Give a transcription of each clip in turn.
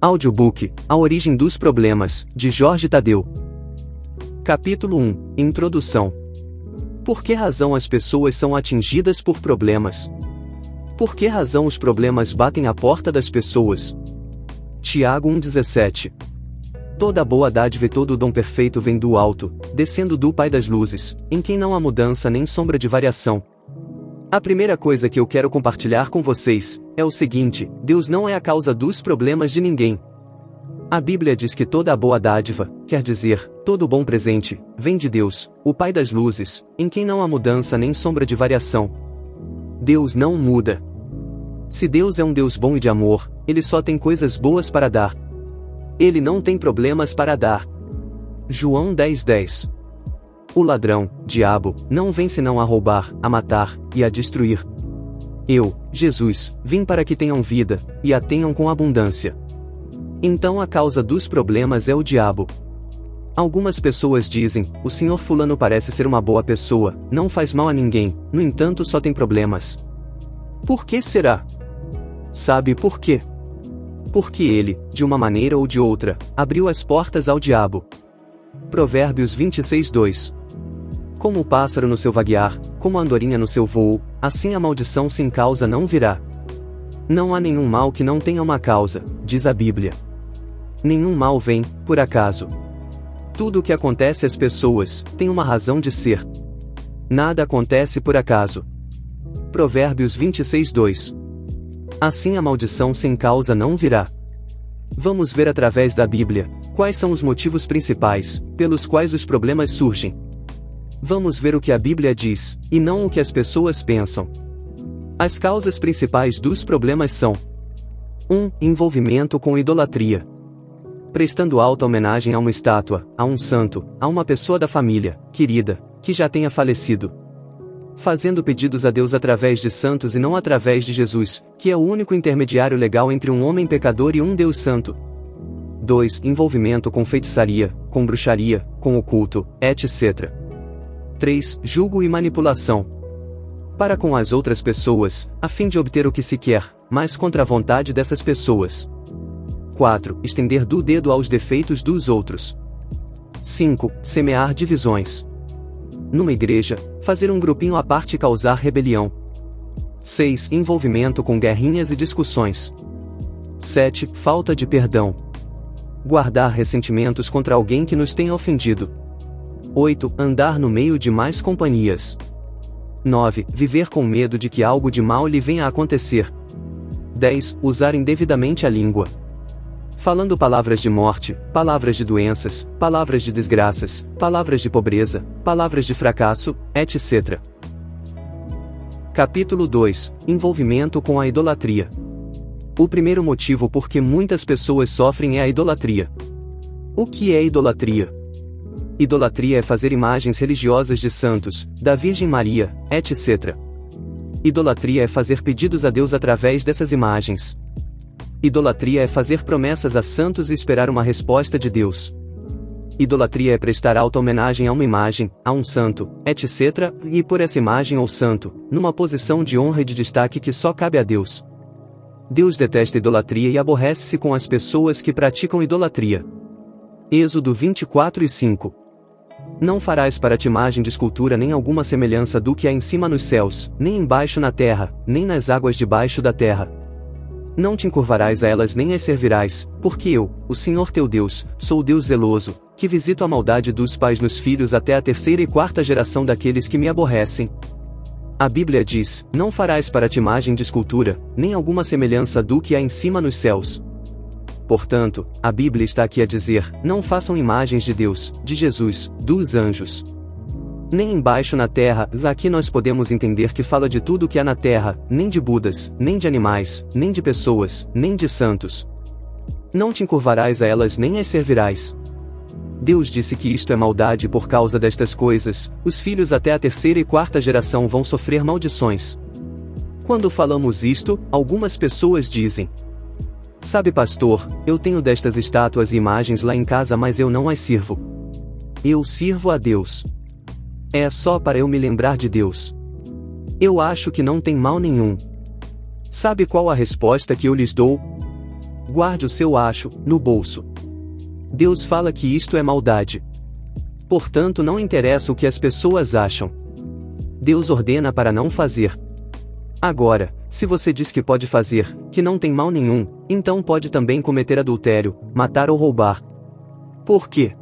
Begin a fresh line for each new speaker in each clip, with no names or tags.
Audiobook, A Origem dos Problemas, de Jorge Tadeu. Capítulo 1, Introdução. Por que razão as pessoas são atingidas por problemas? Por que razão os problemas batem à porta das pessoas? Tiago 1,17. Toda boa dádiva e todo o dom perfeito vem do alto, descendo do Pai das luzes, em quem não há mudança nem sombra de variação. A primeira coisa que eu quero compartilhar com vocês é o seguinte: Deus não é a causa dos problemas de ninguém. A Bíblia diz que toda a boa dádiva, quer dizer, todo o bom presente, vem de Deus, o Pai das luzes, em quem não há mudança nem sombra de variação. Deus não muda. Se Deus é um Deus bom e de amor, Ele só tem coisas boas para dar. Ele não tem problemas para dar. João 10:10. O ladrão, diabo, não vem senão a roubar, a matar e a destruir. Eu, Jesus, vim para que tenham vida, e a tenham com abundância. Então a causa dos problemas é o diabo. Algumas pessoas dizem: o senhor fulano parece ser uma boa pessoa, não faz mal a ninguém, no entanto só tem problemas. Por que será? Sabe por quê? Porque ele, de uma maneira ou de outra, abriu as portas ao diabo. Provérbios 26:2. Como o pássaro no seu vaguear, como a andorinha no seu voo, assim a maldição sem causa não virá. Não há nenhum mal que não tenha uma causa, diz a Bíblia. Nenhum mal vem, por acaso. Tudo o que acontece às pessoas, tem uma razão de ser. Nada acontece por acaso. Provérbios 26:2. Assim a maldição sem causa não virá. Vamos ver através da Bíblia, quais são os motivos principais, pelos quais os problemas surgem. Vamos ver o que a Bíblia diz, e não o que as pessoas pensam. As causas principais dos problemas são: 1. Envolvimento com idolatria. Prestando alta homenagem a uma estátua, a um santo, a uma pessoa da família, querida, que já tenha falecido. Fazendo pedidos a Deus através de santos e não através de Jesus, que é o único intermediário legal entre um homem pecador e um Deus santo. 2. Envolvimento com feitiçaria, com bruxaria, com oculto, etc. 3. Julgo e manipulação. Para com as outras pessoas, a fim de obter o que se quer, mas contra a vontade dessas pessoas. 4. Estender do dedo aos defeitos dos outros. 5. Semear divisões. Numa igreja, fazer um grupinho à parte e causar rebelião. 6. Envolvimento com guerrinhas e discussões. 7. Falta de perdão. Guardar ressentimentos contra alguém que nos tenha ofendido. 8. Andar no meio de mais companhias. 9. Viver com medo de que algo de mal lhe venha a acontecer. 10. Usar indevidamente a língua. Falando palavras de morte, palavras de doenças, palavras de desgraças, palavras de pobreza, palavras de fracasso, etc. Capítulo 2. Envolvimento com a idolatria. O primeiro motivo por que muitas pessoas sofrem é a idolatria. O que é idolatria? Idolatria é fazer imagens religiosas de santos, da Virgem Maria, etc. Idolatria é fazer pedidos a Deus através dessas imagens. Idolatria é fazer promessas a santos e esperar uma resposta de Deus. Idolatria é prestar alta homenagem a uma imagem, a um santo, etc., e por essa imagem ou santo, numa posição de honra e de destaque que só cabe a Deus. Deus detesta idolatria e aborrece-se com as pessoas que praticam idolatria. Êxodo 24:5. Não farás para ti imagem de escultura nem alguma semelhança do que há em cima nos céus, nem embaixo na terra, nem nas águas debaixo da terra. Não te encurvarás a elas nem as servirás, porque eu, o Senhor teu Deus, sou o Deus zeloso, que visito a maldade dos pais nos filhos até a 3ª e 4ª geração daqueles que me aborrecem. A Bíblia diz: não farás para ti imagem de escultura, nem alguma semelhança do que há em cima nos céus. Portanto, a Bíblia está aqui a dizer: não façam imagens de Deus, de Jesus, dos anjos. Nem embaixo na terra. Aqui nós podemos entender que fala de tudo o que há na terra, nem de Budas, nem de animais, nem de pessoas, nem de santos. Não te encurvarás a elas nem as servirás. Deus disse que isto é maldade e por causa destas coisas, os filhos até a 3ª e 4ª geração vão sofrer maldições. Quando falamos isto, algumas pessoas dizem: sabe, pastor, eu tenho destas estátuas e imagens lá em casa, mas eu não as sirvo. Eu sirvo a Deus. É só para eu me lembrar de Deus. Eu acho que não tem mal nenhum. Sabe qual a resposta que eu lhes dou? Guarde o seu acho no bolso. Deus fala que isto é maldade. Portanto, não interessa o que as pessoas acham. Deus ordena para não fazer. Agora, se você diz que pode fazer, que não tem mal nenhum, então pode também cometer adultério, matar ou roubar. Por quê?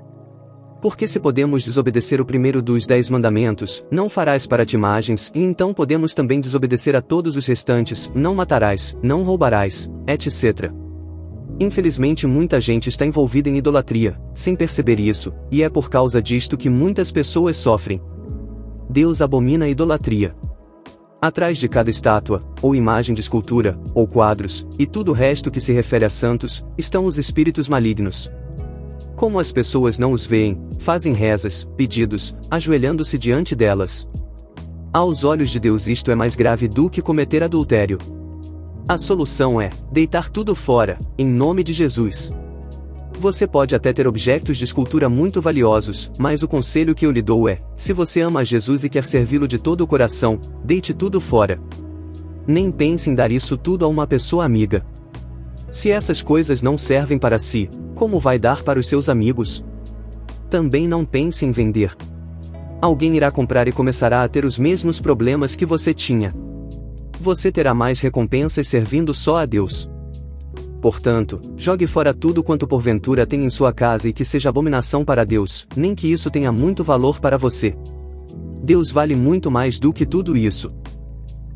Porque se podemos desobedecer o primeiro dos 10 mandamentos, não farás para ti imagens, e então podemos também desobedecer a todos os restantes, não matarás, não roubarás, etc. Infelizmente muita gente está envolvida em idolatria, sem perceber isso, e é por causa disto que muitas pessoas sofrem. Deus abomina a idolatria. Atrás de cada estátua, ou imagem de escultura, ou quadros, e tudo o resto que se refere a santos, estão os espíritos malignos. Como as pessoas não os veem, fazem rezas, pedidos, ajoelhando-se diante delas. Aos olhos de Deus isto é mais grave do que cometer adultério. A solução é deitar tudo fora, em nome de Jesus. Você pode até ter objetos de escultura muito valiosos, mas o conselho que eu lhe dou é, se você ama Jesus e quer servi-lo de todo o coração, deite tudo fora. Nem pense em dar isso tudo a uma pessoa amiga. Se essas coisas não servem para si, como vai dar para os seus amigos? Também não pense em vender. Alguém irá comprar e começará a ter os mesmos problemas que você tinha. Você terá mais recompensas servindo só a Deus. Portanto, jogue fora tudo quanto porventura tem em sua casa e que seja abominação para Deus, nem que isso tenha muito valor para você. Deus vale muito mais do que tudo isso.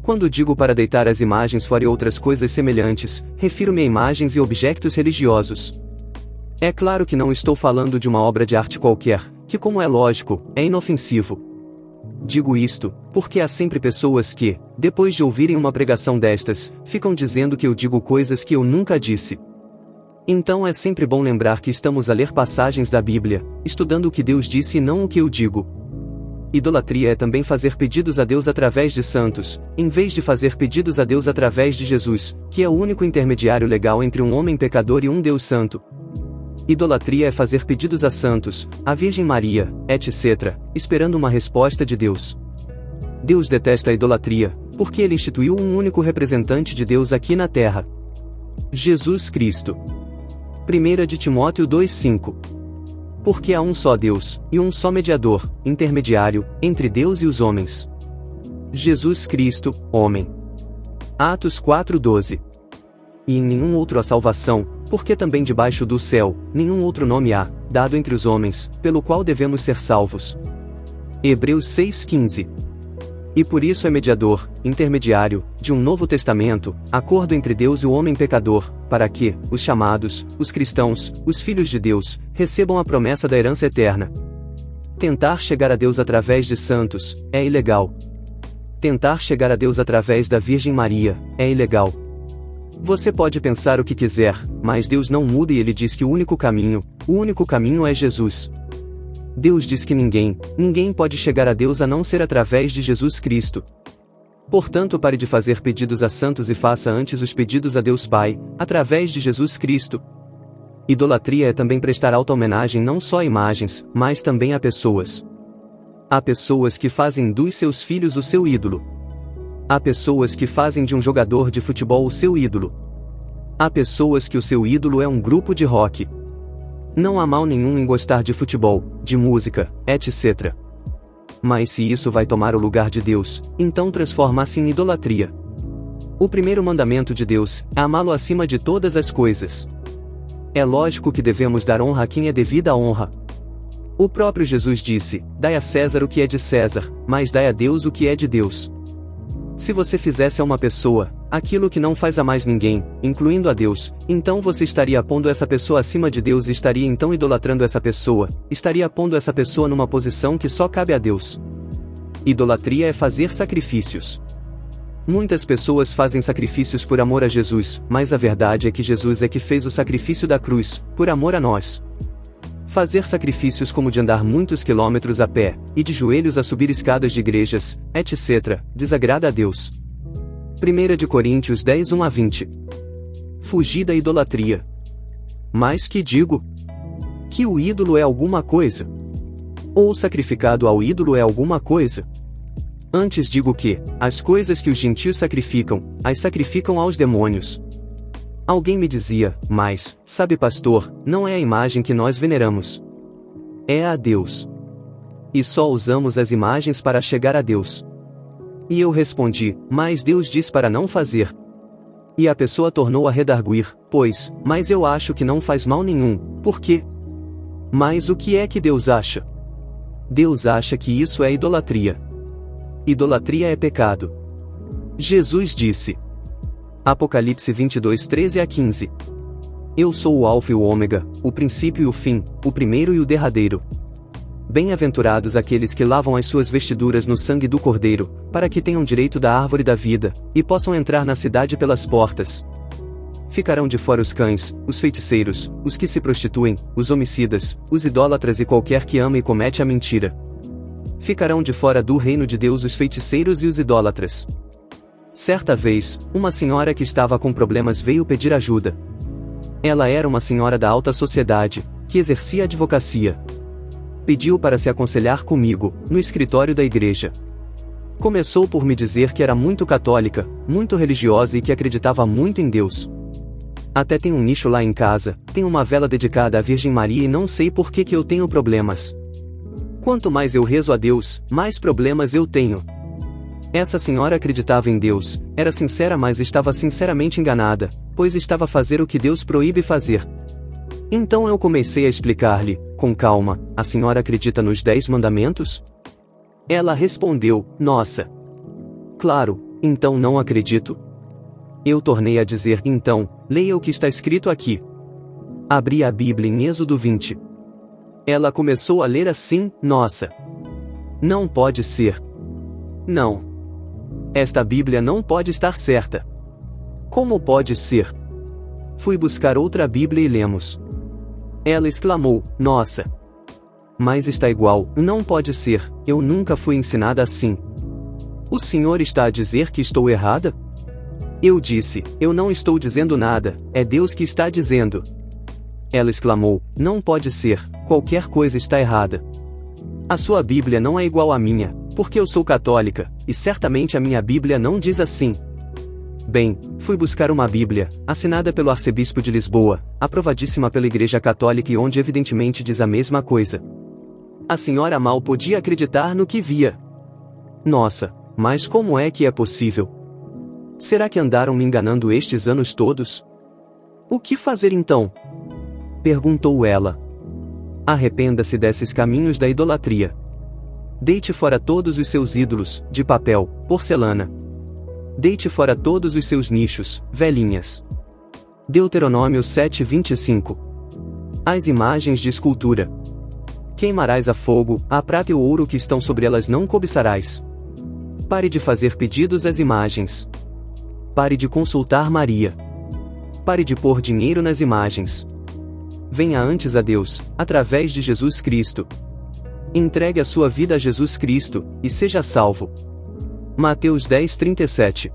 Quando digo para deitar as imagens fora e outras coisas semelhantes, refiro-me a imagens e objetos religiosos. É claro que não estou falando de uma obra de arte qualquer, que, como é lógico, é inofensivo. Digo isto, porque há sempre pessoas que, depois de ouvirem uma pregação destas, ficam dizendo que eu digo coisas que eu nunca disse. Então é sempre bom lembrar que estamos a ler passagens da Bíblia, estudando o que Deus disse e não o que eu digo. Idolatria é também fazer pedidos a Deus através de santos, em vez de fazer pedidos a Deus através de Jesus, que é o único intermediário legal entre um homem pecador e um Deus santo. Idolatria é fazer pedidos a santos, a Virgem Maria, etc., esperando uma resposta de Deus. Deus detesta a idolatria, porque ele instituiu um único representante de Deus aqui na terra. Jesus Cristo. 1 de Timóteo 2:5. Porque há um só Deus, e um só mediador, intermediário, entre Deus e os homens. Jesus Cristo, homem. Atos 4:12. E em nenhum outro há salvação, porque também debaixo do céu, nenhum outro nome há, dado entre os homens, pelo qual devemos ser salvos. Hebreus 6:15. E por isso é mediador, intermediário, de um novo testamento, acordo entre Deus e o homem pecador, para que, os chamados, os cristãos, os filhos de Deus, recebam a promessa da herança eterna. Tentar chegar a Deus através de santos, é ilegal. Tentar chegar a Deus através da Virgem Maria, é ilegal. Você pode pensar o que quiser, mas Deus não muda e ele diz que o único caminho é Jesus. Deus diz que ninguém pode chegar a Deus a não ser através de Jesus Cristo. Portanto, pare de fazer pedidos a santos e faça antes os pedidos a Deus Pai, através de Jesus Cristo. Idolatria é também prestar alta homenagem não só a imagens, mas também a pessoas. Há pessoas que fazem dos seus filhos o seu ídolo. Há pessoas que fazem de um jogador de futebol o seu ídolo. Há pessoas que o seu ídolo é um grupo de rock. Não há mal nenhum em gostar de futebol, de música, etc. Mas se isso vai tomar o lugar de Deus, então transforma-se em idolatria. O primeiro mandamento de Deus é amá-lo acima de todas as coisas. É lógico que devemos dar honra a quem é devida a honra. O próprio Jesus disse: dai a César o que é de César, mas dai a Deus o que é de Deus. Se você fizesse a uma pessoa aquilo que não faz a mais ninguém, incluindo a Deus, então você estaria pondo essa pessoa acima de Deus e estaria então idolatrando essa pessoa, estaria pondo essa pessoa numa posição que só cabe a Deus. Idolatria é fazer sacrifícios. Muitas pessoas fazem sacrifícios por amor a Jesus, mas a verdade é que Jesus é que fez o sacrifício da cruz, por amor a nós. Fazer sacrifícios como de andar muitos quilômetros a pé, e de joelhos a subir escadas de igrejas, etc., desagrada a Deus. 1 de Coríntios 10, 1-20. Fugir da idolatria. Mas que digo? Que o ídolo é alguma coisa? Ou o sacrificado ao ídolo é alguma coisa? Antes digo que, as coisas que os gentios sacrificam, as sacrificam aos demônios. Alguém me dizia, mas, sabe pastor, não é a imagem que nós veneramos. É a Deus. E só usamos as imagens para chegar a Deus. E eu respondi, mas Deus diz para não fazer. E a pessoa tornou a redarguir, mas eu acho que não faz mal nenhum, por quê? Mas o que é que Deus acha? Deus acha que isso é idolatria. Idolatria é pecado. Jesus disse. Apocalipse 22, 13 a 15. Eu sou o Alfa e o Ômega, o princípio e o fim, o primeiro e o derradeiro. Bem-aventurados aqueles que lavam as suas vestiduras no sangue do Cordeiro, para que tenham direito da árvore da vida, e possam entrar na cidade pelas portas. Ficarão de fora os cães, os feiticeiros, os que se prostituem, os homicidas, os idólatras e qualquer que ama e comete a mentira. Ficarão de fora do reino de Deus os feiticeiros e os idólatras. Certa vez, uma senhora que estava com problemas veio pedir ajuda. Ela era uma senhora da alta sociedade, que exercia advocacia. Pediu para se aconselhar comigo, no escritório da igreja. Começou por me dizer que era muito católica, muito religiosa e que acreditava muito em Deus. Até tem um nicho lá em casa, tem uma vela dedicada à Virgem Maria e não sei por que eu tenho problemas. Quanto mais eu rezo a Deus, mais problemas eu tenho. Essa senhora acreditava em Deus, era sincera, mas estava sinceramente enganada, pois estava a fazer o que Deus proíbe fazer. Então eu comecei a explicar-lhe, com calma, a senhora acredita nos 10 mandamentos? Ela respondeu, nossa. Claro, então não acredito. Eu tornei a dizer, então, leia o que está escrito aqui. Abri a Bíblia em Êxodo 20. Ela começou a ler assim, nossa. Não pode ser. Não. Esta Bíblia não pode estar certa. Como pode ser? Fui buscar outra Bíblia e lemos. Ela exclamou, nossa. Mas está igual, não pode ser, eu nunca fui ensinada assim. O senhor está a dizer que estou errada? Eu disse, eu não estou dizendo nada, é Deus que está dizendo. Ela exclamou, não pode ser, qualquer coisa está errada. A sua Bíblia não é igual à minha, porque eu sou católica, e certamente a minha Bíblia não diz assim. Bem, fui buscar uma Bíblia, assinada pelo arcebispo de Lisboa, aprovadíssima pela Igreja Católica e onde evidentemente diz a mesma coisa. A senhora mal podia acreditar no que via. Nossa, mas como é que é possível? Será que andaram me enganando estes anos todos? O que fazer então? Perguntou ela. Arrependa-se desses caminhos da idolatria. Deite fora todos os seus ídolos, de papel, porcelana. Deite fora todos os seus nichos, velhinhas. Deuteronômio 7:25. As imagens de escultura. Queimarás a fogo, a prata e o ouro que estão sobre elas não cobiçarás. Pare de fazer pedidos às imagens. Pare de consultar Maria. Pare de pôr dinheiro nas imagens. Venha antes a Deus, através de Jesus Cristo. Entregue a sua vida a Jesus Cristo, e seja salvo. Mateus 10:37.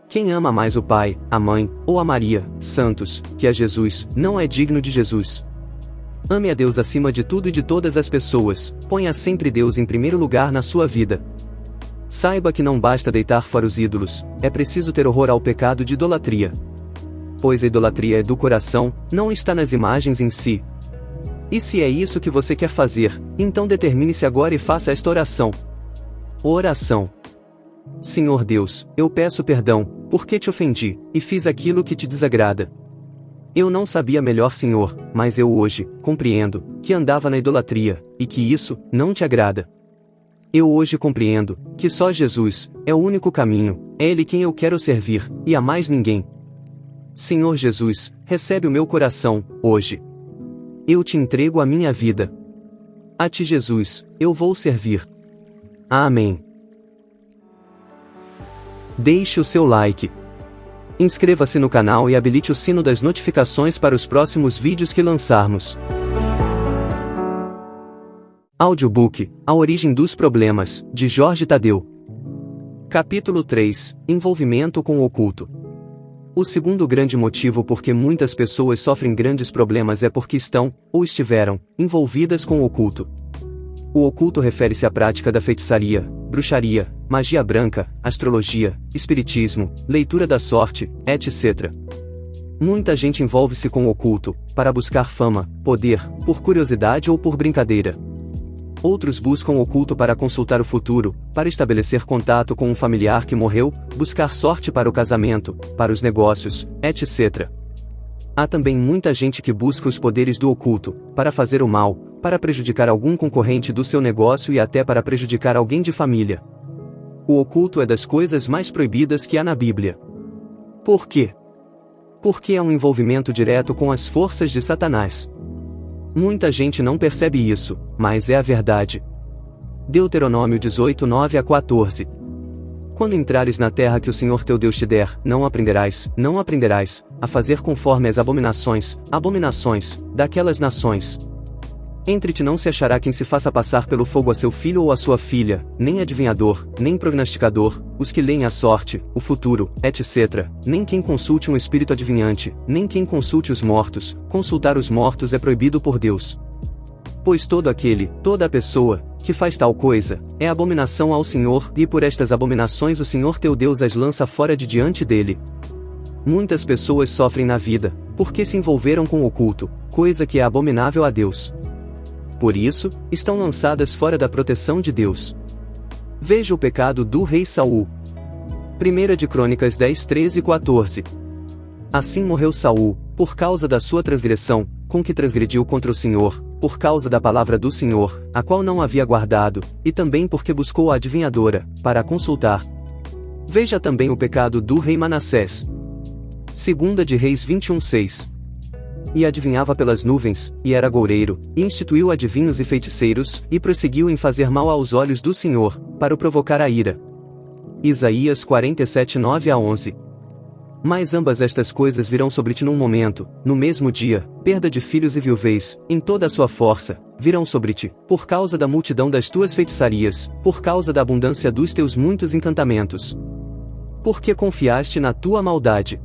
Quem ama mais o pai, a mãe, ou a Maria, santos, que a Jesus, não é digno de Jesus. Ame a Deus acima de tudo e de todas as pessoas, ponha sempre Deus em primeiro lugar na sua vida. Saiba que não basta deitar fora os ídolos, é preciso ter horror ao pecado de idolatria. Pois a idolatria é do coração, não está nas imagens em si. E se é isso que você quer fazer, então determine-se agora e faça esta oração. Oração. Senhor Deus, eu peço perdão, porque te ofendi, e fiz aquilo que te desagrada. Eu não sabia melhor, Senhor, mas eu hoje compreendo que andava na idolatria, e que isso não te agrada. Eu hoje compreendo que só Jesus é o único caminho, é Ele quem eu quero servir, e a mais ninguém. Senhor Jesus, recebe o meu coração, hoje. Eu te entrego a minha vida. A ti, Jesus, eu vou servir. Amém. Deixe o seu like. Inscreva-se no canal e habilite o sino das notificações para os próximos vídeos que lançarmos. Audiobook, A Origem dos Problemas, de Jorge Tadeu. Capítulo 3, Envolvimento com o oculto. O segundo grande motivo por que muitas pessoas sofrem grandes problemas é porque estão, ou estiveram, envolvidas com o oculto. O oculto refere-se à prática da feitiçaria, bruxaria, magia branca, astrologia, espiritismo, leitura da sorte, etc. Muita gente envolve-se com o oculto, para buscar fama, poder, por curiosidade ou por brincadeira. Outros buscam o oculto para consultar o futuro, para estabelecer contato com um familiar que morreu, buscar sorte para o casamento, para os negócios, etc. Há também muita gente que busca os poderes do oculto, para fazer o mal, para prejudicar algum concorrente do seu negócio e até para prejudicar alguém de família. O oculto é das coisas mais proibidas que há na Bíblia. Por quê? Porque é um envolvimento direto com as forças de Satanás. Muita gente não percebe isso, mas é a verdade. Deuteronômio 18, 9-14. Quando entrares na terra que o Senhor teu Deus te der, não aprenderás, a fazer conforme as abominações, daquelas nações. Entre ti não se achará quem se faça passar pelo fogo a seu filho ou a sua filha, nem adivinhador, nem prognosticador, os que leem a sorte, o futuro, etc., nem quem consulte um espírito adivinhante, nem quem consulte os mortos. Consultar os mortos é proibido por Deus. Pois toda a pessoa, que faz tal coisa, é abominação ao Senhor, e por estas abominações o Senhor teu Deus as lança fora de diante dele. Muitas pessoas sofrem na vida, porque se envolveram com o oculto, coisa que é abominável a Deus. Por isso, estão lançadas fora da proteção de Deus. Veja o pecado do rei Saul. 1 de Crônicas 10, 13-14. Assim morreu Saul, por causa da sua transgressão, com que transgrediu contra o Senhor, por causa da palavra do Senhor, a qual não havia guardado, e também porque buscou a adivinhadora, para a consultar. Veja também o pecado do rei Manassés. 2 de Reis 21, 6. E adivinhava pelas nuvens, e era goureiro, e instituiu adivinhos e feiticeiros, e prosseguiu em fazer mal aos olhos do Senhor, para o provocar a ira. Isaías 47, 9-11. Mas ambas estas coisas virão sobre ti num momento, no mesmo dia, perda de filhos e viuvez, em toda a sua força, virão sobre ti, por causa da multidão das tuas feitiçarias, por causa da abundância dos teus muitos encantamentos. Porque confiaste na tua maldade.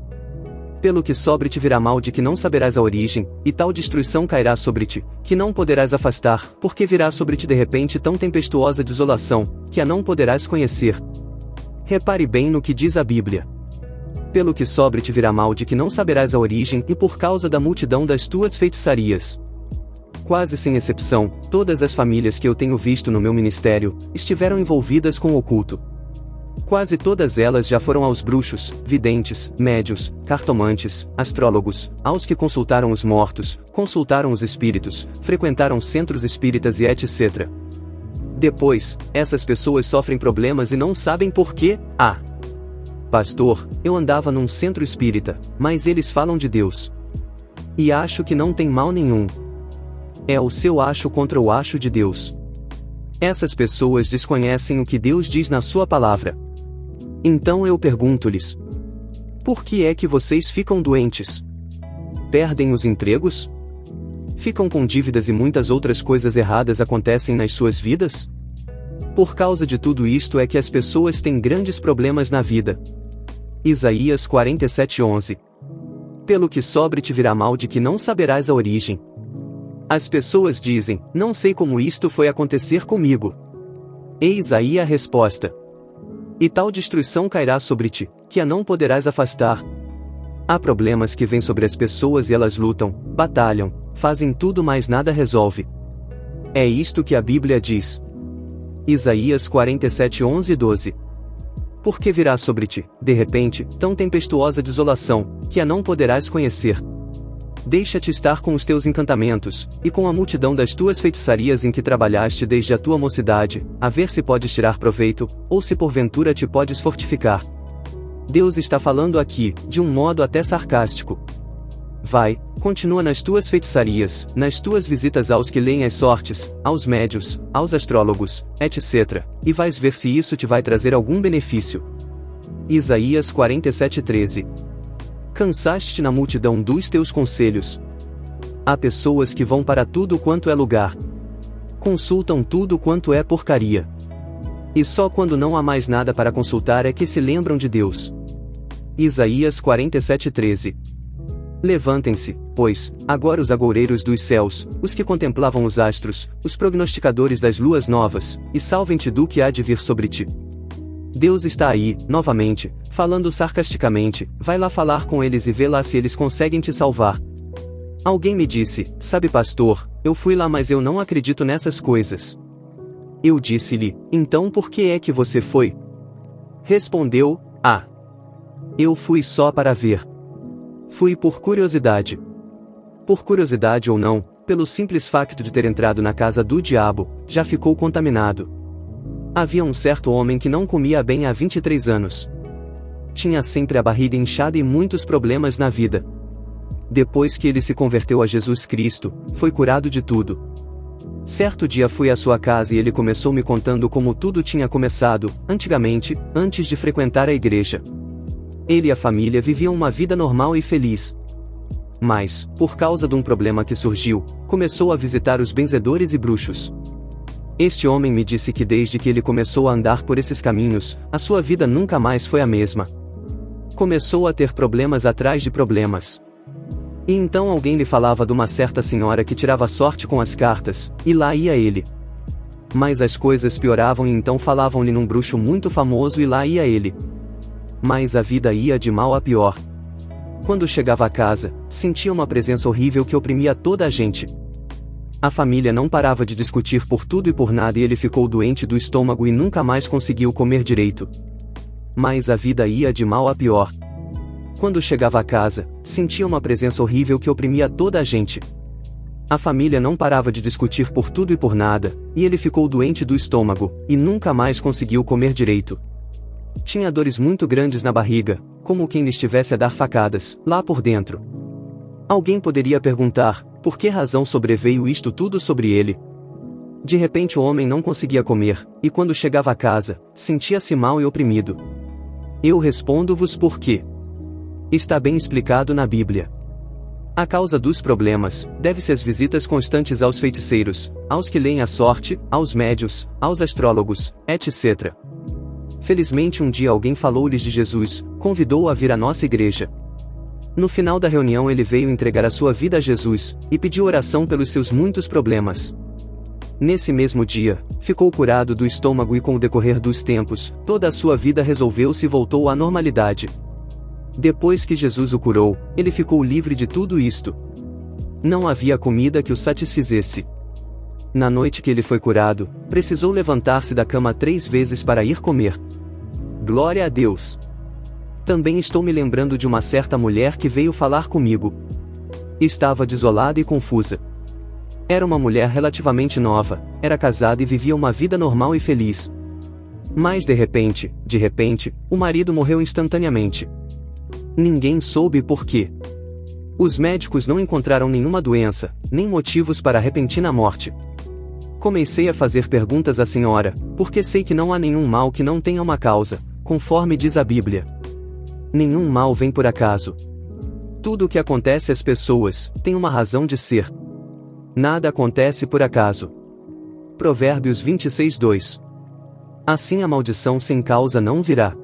Pelo que sobre ti virá mal de que não saberás a origem, e tal destruição cairá sobre ti, que não poderás afastar, porque virá sobre ti de repente tão tempestuosa desolação, que a não poderás conhecer. Repare bem no que diz a Bíblia. Pelo que sobre ti virá mal de que não saberás a origem e por causa da multidão das tuas feitiçarias. Quase sem exceção, todas as famílias que eu tenho visto no meu ministério, estiveram envolvidas com o oculto. Quase todas elas já foram aos bruxos, videntes, médios, cartomantes, astrólogos, aos que consultaram os mortos, consultaram os espíritos, frequentaram centros espíritas e etc. Depois, essas pessoas sofrem problemas e não sabem por quê. Pastor, eu andava num centro espírita, mas eles falam de Deus. E acho que não tem mal nenhum. É o seu acho contra o acho de Deus. Essas pessoas desconhecem o que Deus diz na sua palavra. Então eu pergunto-lhes: por que é que vocês ficam doentes? Perdem os empregos? Ficam com dívidas e muitas outras coisas erradas acontecem nas suas vidas? Por causa de tudo isto é que as pessoas têm grandes problemas na vida. Isaías 47:11. Pelo que sobre te virá mal de que não saberás a origem. As pessoas dizem: não sei como isto foi acontecer comigo. Eis aí a resposta. E tal destruição cairá sobre ti, que a não poderás afastar. Há problemas que vêm sobre as pessoas e elas lutam, batalham, fazem tudo mas nada resolve. É isto que a Bíblia diz. Isaías 47:11-12. Porque virá sobre ti, de repente, tão tempestuosa desolação, que a não poderás conhecer. Deixa-te estar com os teus encantamentos, e com a multidão das tuas feitiçarias em que trabalhaste desde a tua mocidade, a ver se podes tirar proveito, ou se porventura te podes fortificar. Deus está falando aqui, de um modo até sarcástico. Vai, continua nas tuas feitiçarias, nas tuas visitas aos que leem as sortes, aos médios, aos astrólogos, etc., e vais ver se isso te vai trazer algum benefício. Isaías 47:13. Cansaste na multidão dos teus conselhos. Há pessoas que vão para tudo quanto é lugar. Consultam tudo quanto é porcaria. E só quando não há mais nada para consultar é que se lembram de Deus. Isaías 47:13. Levantem-se, pois, agora os agoureiros dos céus, os que contemplavam os astros, os prognosticadores das luas novas, e salvem-te do que há de vir sobre ti. Deus está aí, novamente, falando sarcasticamente, vai lá falar com eles e vê lá se eles conseguem te salvar. Alguém me disse, sabe pastor, eu fui lá mas eu não acredito nessas coisas. Eu disse-lhe, então por que é que você foi? Respondeu, eu fui só para ver. Fui por curiosidade. Por curiosidade ou não, pelo simples facto de ter entrado na casa do diabo, já ficou contaminado. Havia um certo homem que não comia bem há 23 anos. Tinha sempre a barriga inchada e muitos problemas na vida. Depois que ele se converteu a Jesus Cristo, foi curado de tudo. Certo dia fui à sua casa e ele começou me contando como tudo tinha começado, antigamente, antes de frequentar a igreja. Ele e a família viviam uma vida normal e feliz. Mas, por causa de um problema que surgiu, começou a visitar os benzedores e bruxos. Este homem me disse que desde que ele começou a andar por esses caminhos, a sua vida nunca mais foi a mesma. Começou a ter problemas atrás de problemas. E então alguém lhe falava de uma certa senhora que tirava sorte com as cartas, e lá ia ele. Mas as coisas pioravam e então falavam-lhe num bruxo muito famoso e lá ia ele. Mas a vida ia de mal a pior. Quando chegava a casa, sentia uma presença horrível que oprimia toda a gente. A família não parava de discutir por tudo e por nada e ele ficou doente do estômago e nunca mais conseguiu comer direito. Mas a vida ia de mal a pior. Quando chegava a casa, sentia uma presença horrível que oprimia toda a gente. A família não parava de discutir por tudo e por nada, e ele ficou doente do estômago, e nunca mais conseguiu comer direito. Tinha dores muito grandes na barriga, como quem lhe estivesse a dar facadas, lá por dentro. Alguém poderia perguntar, por que razão sobreveio isto tudo sobre ele? De repente o homem não conseguia comer, e quando chegava a casa, sentia-se mal e oprimido. Eu respondo-vos por quê. Está bem explicado na Bíblia. A causa dos problemas, deve-se às visitas constantes aos feiticeiros, aos que leem a sorte, aos médios, aos astrólogos, etc. Felizmente um dia alguém falou-lhes de Jesus, convidou-o a vir à nossa igreja. No final da reunião ele veio entregar a sua vida a Jesus, e pediu oração pelos seus muitos problemas. Nesse mesmo dia, ficou curado do estômago e com o decorrer dos tempos, toda a sua vida resolveu-se e voltou à normalidade. Depois que Jesus o curou, ele ficou livre de tudo isto. Não havia comida que o satisfizesse. Na noite que ele foi curado, precisou levantar-se da cama 3 vezes para ir comer. Glória a Deus! Também estou me lembrando de uma certa mulher que veio falar comigo. Estava desolada e confusa. Era uma mulher relativamente nova, era casada e vivia uma vida normal e feliz. Mas de repente, o marido morreu instantaneamente. Ninguém soube por quê. Os médicos não encontraram nenhuma doença, nem motivos para a repentina morte. Comecei a fazer perguntas à senhora, porque sei que não há nenhum mal que não tenha uma causa, conforme diz a Bíblia. Nenhum mal vem por acaso. Tudo o que acontece às pessoas, tem uma razão de ser. Nada acontece por acaso. Provérbios 26:2. Assim a maldição sem causa não virá.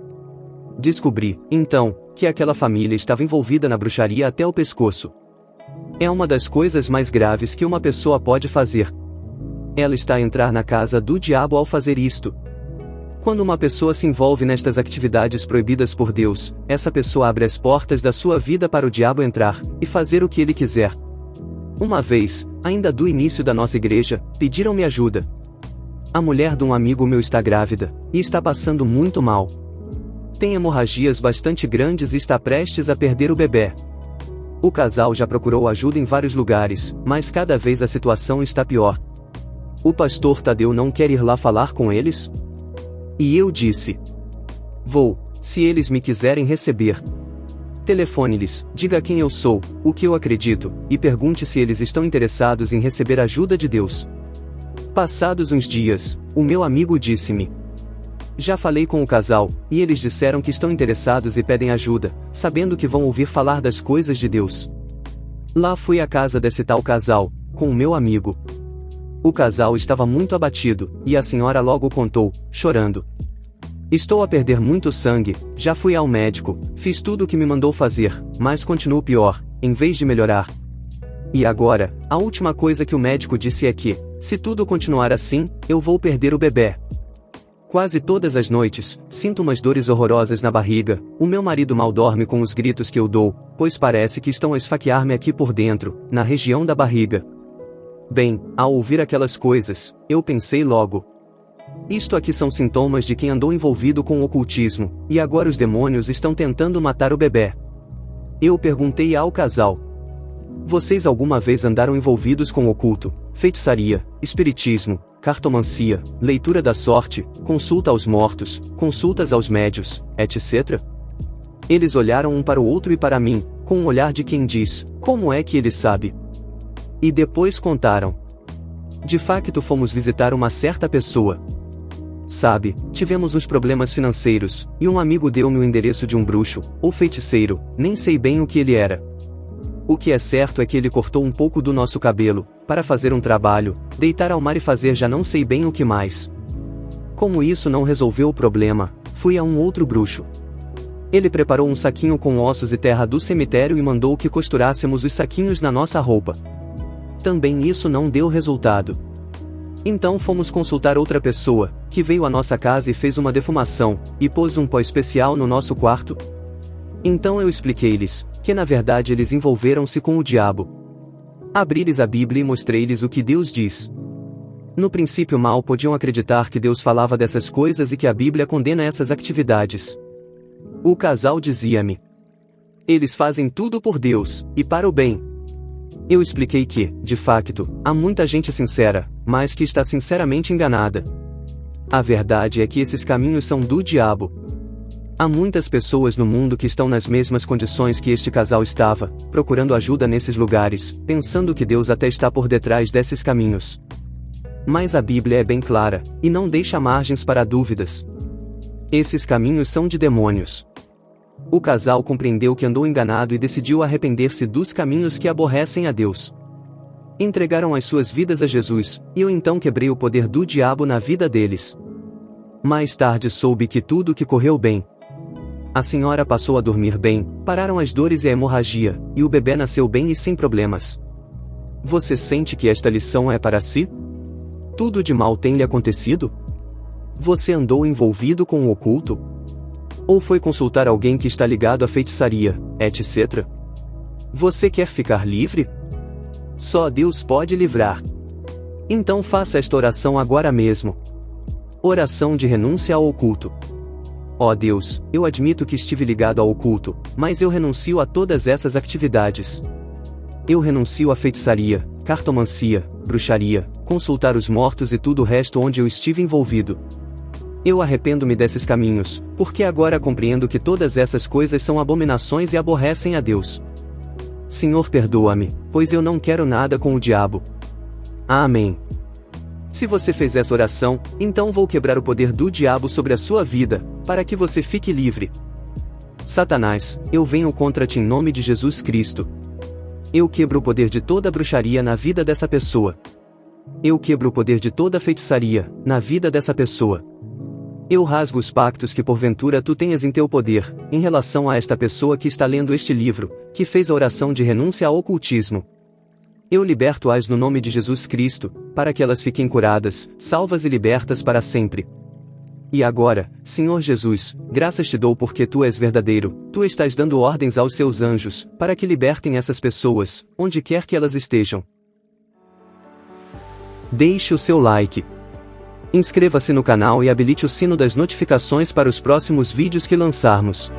Descobri, então, que aquela família estava envolvida na bruxaria até o pescoço. É uma das coisas mais graves que uma pessoa pode fazer. Ela está a entrar na casa do diabo ao fazer isto. Quando uma pessoa se envolve nestas atividades proibidas por Deus, essa pessoa abre as portas da sua vida para o diabo entrar, e fazer o que ele quiser. Uma vez, ainda do início da nossa igreja, pediram-me ajuda. A mulher de um amigo meu está grávida, e está passando muito mal. Tem hemorragias bastante grandes e está prestes a perder o bebê. O casal já procurou ajuda em vários lugares, mas cada vez a situação está pior. O pastor Tadeu não quer ir lá falar com eles? E eu disse: vou, se eles me quiserem receber. Telefone-lhes, diga quem eu sou, o que eu acredito, e pergunte se eles estão interessados em receber ajuda de Deus. Passados uns dias, o meu amigo disse-me: já falei com o casal, e eles disseram que estão interessados e pedem ajuda, sabendo que vão ouvir falar das coisas de Deus. Lá fui à casa desse tal casal, com o meu amigo. O casal estava muito abatido, e a senhora logo contou, chorando: estou a perder muito sangue, já fui ao médico, fiz tudo o que me mandou fazer, mas continuo pior, em vez de melhorar. E agora, a última coisa que o médico disse é que, se tudo continuar assim, eu vou perder o bebê. Quase todas as noites, sinto umas dores horrorosas na barriga, o meu marido mal dorme com os gritos que eu dou, pois parece que estão a esfaquear-me aqui por dentro, na região da barriga. Bem, ao ouvir aquelas coisas, eu pensei logo. Isto aqui são sintomas de quem andou envolvido com o ocultismo, e agora os demônios estão tentando matar o bebê. Eu perguntei ao casal: vocês alguma vez andaram envolvidos com o oculto, feitiçaria, espiritismo, cartomancia, leitura da sorte, consulta aos mortos, consultas aos médios, etc? Eles olharam um para o outro e para mim, com um olhar de quem diz: como é que ele sabe? E depois contaram. De facto fomos visitar uma certa pessoa. Sabe, tivemos uns problemas financeiros, e um amigo deu-me o endereço de um bruxo, ou feiticeiro, nem sei bem o que ele era. O que é certo é que ele cortou um pouco do nosso cabelo, para fazer um trabalho, deitar ao mar e fazer já não sei bem o que mais. Como isso não resolveu o problema, fui a um outro bruxo. Ele preparou um saquinho com ossos e terra do cemitério e mandou que costurássemos os saquinhos na nossa roupa. Também isso não deu resultado. Então fomos consultar outra pessoa, que veio à nossa casa e fez uma defumação, e pôs um pó especial no nosso quarto. Então eu expliquei-lhes, que na verdade eles envolveram-se com o diabo. Abri-lhes a Bíblia e mostrei-lhes o que Deus diz. No princípio mal podiam acreditar que Deus falava dessas coisas e que a Bíblia condena essas atividades. O casal dizia-me: eles fazem tudo por Deus, e para o bem. Eu expliquei que, de facto, há muita gente sincera, mas que está sinceramente enganada. A verdade é que esses caminhos são do diabo. Há muitas pessoas no mundo que estão nas mesmas condições que este casal estava, procurando ajuda nesses lugares, pensando que Deus até está por detrás desses caminhos. Mas a Bíblia é bem clara, e não deixa margens para dúvidas. Esses caminhos são de demônios. O casal compreendeu que andou enganado e decidiu arrepender-se dos caminhos que aborrecem a Deus. Entregaram as suas vidas a Jesus, e eu então quebrei o poder do diabo na vida deles. Mais tarde soube que tudo que correu bem. A senhora passou a dormir bem, pararam as dores e a hemorragia, e o bebê nasceu bem e sem problemas. Você sente que esta lição é para si? Tudo de mal tem lhe acontecido? Você andou envolvido com o oculto? Ou foi consultar alguém que está ligado à feitiçaria, etc? Você quer ficar livre? Só Deus pode livrar. Então faça esta oração agora mesmo. Oração de renúncia ao oculto. Ó Deus, eu admito que estive ligado ao oculto, mas eu renuncio a todas essas atividades. Eu renuncio à feitiçaria, cartomancia, bruxaria, consultar os mortos e tudo o resto onde eu estive envolvido. Eu arrependo-me desses caminhos, porque agora compreendo que todas essas coisas são abominações e aborrecem a Deus. Senhor, perdoa-me, pois eu não quero nada com o diabo. Amém. Se você fez essa oração, então vou quebrar o poder do diabo sobre a sua vida, para que você fique livre. Satanás, eu venho contra ti em nome de Jesus Cristo. Eu quebro o poder de toda bruxaria na vida dessa pessoa. Eu quebro o poder de toda feitiçaria, na vida dessa pessoa. Eu rasgo os pactos que porventura tu tenhas em teu poder, em relação a esta pessoa que está lendo este livro, que fez a oração de renúncia ao ocultismo. Eu liberto-as no nome de Jesus Cristo, para que elas fiquem curadas, salvas e libertas para sempre. E agora, Senhor Jesus, graças te dou porque tu és verdadeiro, tu estás dando ordens aos seus anjos, para que libertem essas pessoas, onde quer que elas estejam. Deixe o seu like. Inscreva-se no canal e habilite o sino das notificações para os próximos vídeos que lançarmos.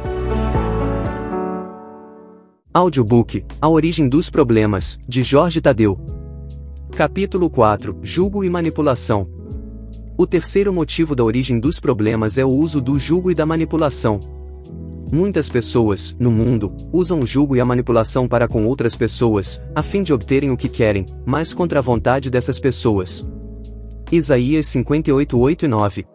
Audiobook, A Origem dos Problemas, de Jorge Tadeu. Capítulo 4, Jugo e Manipulação. O terceiro motivo da origem dos problemas é o uso do jugo e da manipulação. Muitas pessoas, no mundo, usam o jugo e a manipulação para com outras pessoas, a fim de obterem o que querem, mas contra a vontade dessas pessoas. Isaías 58, 8 e 9.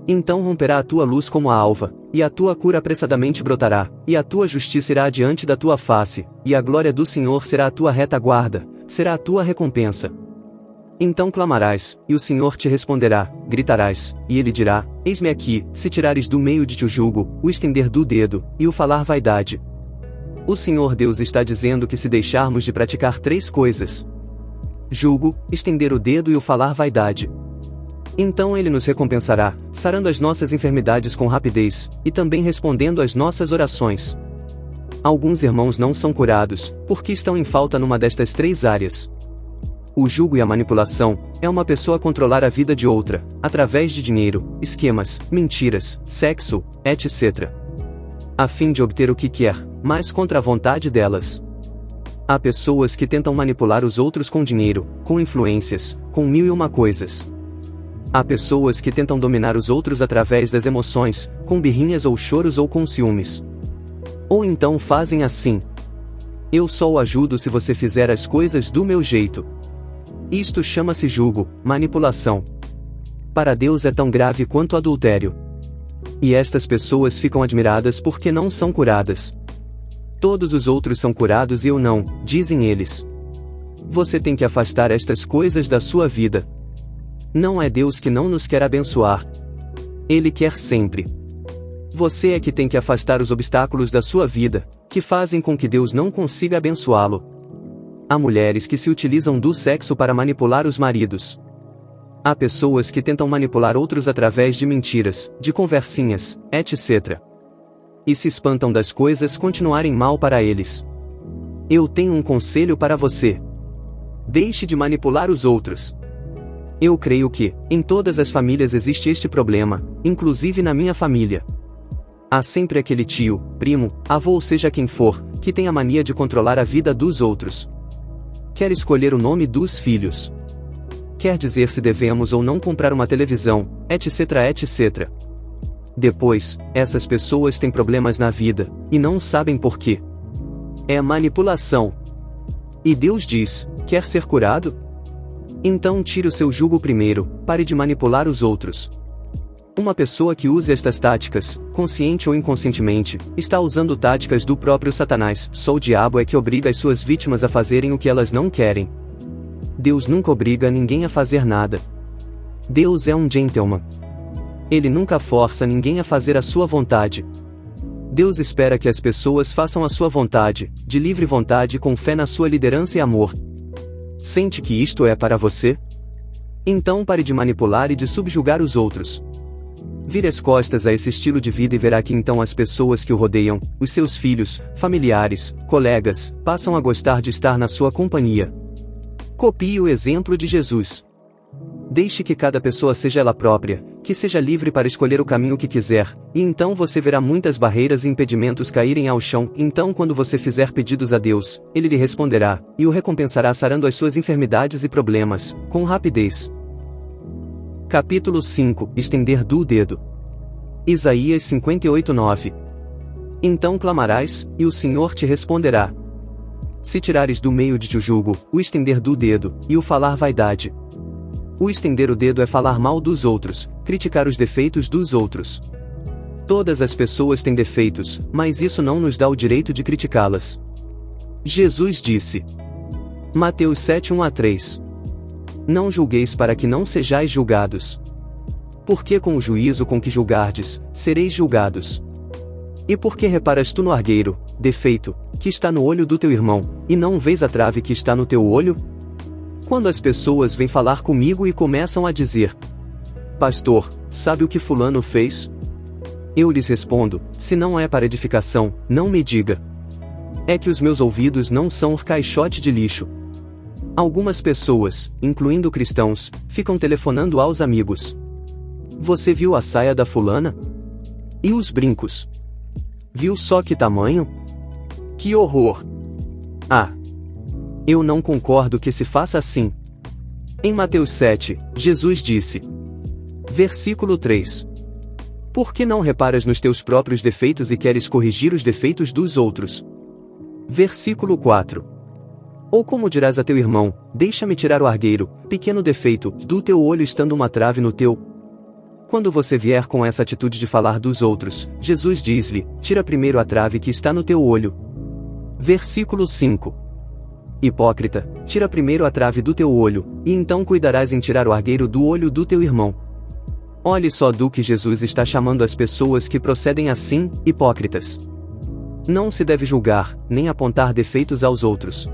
Então romperá a tua luz como a alva, e a tua cura apressadamente brotará, e a tua justiça irá diante da tua face, e a glória do Senhor será a tua retaguarda, será a tua recompensa. Então clamarás, e o Senhor te responderá, gritarás, e ele dirá, eis-me aqui, se tirares do meio de ti o jugo, o estender do dedo, e o falar vaidade. O Senhor Deus está dizendo que se deixarmos de praticar três coisas: jugo, estender o dedo e o falar vaidade, Então ele nos recompensará, sarando as nossas enfermidades com rapidez, e também respondendo às nossas orações. Alguns irmãos não são curados, porque estão em falta numa destas 3 áreas. O jugo e a manipulação é uma pessoa controlar a vida de outra, através de dinheiro, esquemas, mentiras, sexo, etc. a fim de obter o que quer, mas contra a vontade delas. Há pessoas que tentam manipular os outros com dinheiro, com influências, com 1001 coisas. Há pessoas que tentam dominar os outros através das emoções, com birrinhas ou choros ou com ciúmes. Ou então fazem assim: eu só o ajudo se você fizer as coisas do meu jeito. Isto chama-se jugo, manipulação. Para Deus é tão grave quanto adultério. E estas pessoas ficam admiradas porque não são curadas. Todos os outros são curados e eu não, dizem eles. Você tem que afastar estas coisas da sua vida. Não é Deus que não nos quer abençoar. Ele quer sempre. Você é que tem que afastar os obstáculos da sua vida, que fazem com que Deus não consiga abençoá-lo. Há mulheres que se utilizam do sexo para manipular os maridos. Há pessoas que tentam manipular outros através de mentiras, de conversinhas, etc. E se espantam das coisas continuarem mal para eles. Eu tenho um conselho para você. Deixe de manipular os outros. Eu creio que, em todas as famílias existe este problema, inclusive na minha família. Há sempre aquele tio, primo, avô ou seja quem for, que tem a mania de controlar a vida dos outros. Quer escolher o nome dos filhos. Quer dizer se devemos ou não comprar uma televisão, etc, etc. Depois, essas pessoas têm problemas na vida, e não sabem por quê. É manipulação. E Deus diz: quer ser curado? Então tire o seu jugo primeiro, pare de manipular os outros. Uma pessoa que use estas táticas, consciente ou inconscientemente, está usando táticas do próprio Satanás. Só o diabo é que obriga as suas vítimas a fazerem o que elas não querem. Deus nunca obriga ninguém a fazer nada. Deus é um gentleman. Ele nunca força ninguém a fazer a sua vontade. Deus espera que as pessoas façam a sua vontade, de livre vontade e com fé na sua liderança e amor. Sente que isto é para você? Então pare de manipular e de subjugar os outros. Vire as costas a esse estilo de vida e verá que então as pessoas que o rodeiam, os seus filhos, familiares, colegas, passam a gostar de estar na sua companhia. Copie o exemplo de Jesus. Deixe que cada pessoa seja ela própria, que seja livre para escolher o caminho que quiser, e então você verá muitas barreiras e impedimentos caírem ao chão. Então quando você fizer pedidos a Deus, Ele lhe responderá, e o recompensará sarando as suas enfermidades e problemas, com rapidez. Capítulo 5 – Estender do dedo. Isaías 58:9. Então clamarás, e o Senhor te responderá. Se tirares do meio de ti o jugo, o estender do dedo, e o falar vaidade. O estender o dedo é falar mal dos outros, criticar os defeitos dos outros. Todas as pessoas têm defeitos, mas isso não nos dá o direito de criticá-las. Jesus disse. Mateus 7:1-3. Não julgueis para que não sejais julgados. Porque com o juízo com que julgardes, sereis julgados. E por que reparas tu no argueiro, defeito, que está no olho do teu irmão, e não vês a trave que está no teu olho? Quando as pessoas vêm falar comigo e começam a dizer: Pastor, sabe o que fulano fez? Eu lhes respondo: se não é para edificação, não me diga. É que os meus ouvidos não são um caixote de lixo. Algumas pessoas, incluindo cristãos, ficam telefonando aos amigos. Você viu a saia da fulana? E os brincos? Viu só que tamanho? Que horror! Ah! Eu não concordo que se faça assim. Em Mateus 7, Jesus disse. Versículo 3. Por que não reparas nos teus próprios defeitos e queres corrigir os defeitos dos outros? Versículo 4. Ou como dirás a teu irmão, deixa-me tirar o argueiro, pequeno defeito, do teu olho estando uma trave no teu? Quando você vier com essa atitude de falar dos outros, Jesus diz-lhe, tira primeiro a trave que está no teu olho. Versículo 5. Hipócrita, tira primeiro a trave do teu olho, e então cuidarás em tirar o argueiro do olho do teu irmão. Olhe só do que Jesus está chamando as pessoas que procedem assim, hipócritas. Não se deve julgar, nem apontar defeitos aos outros.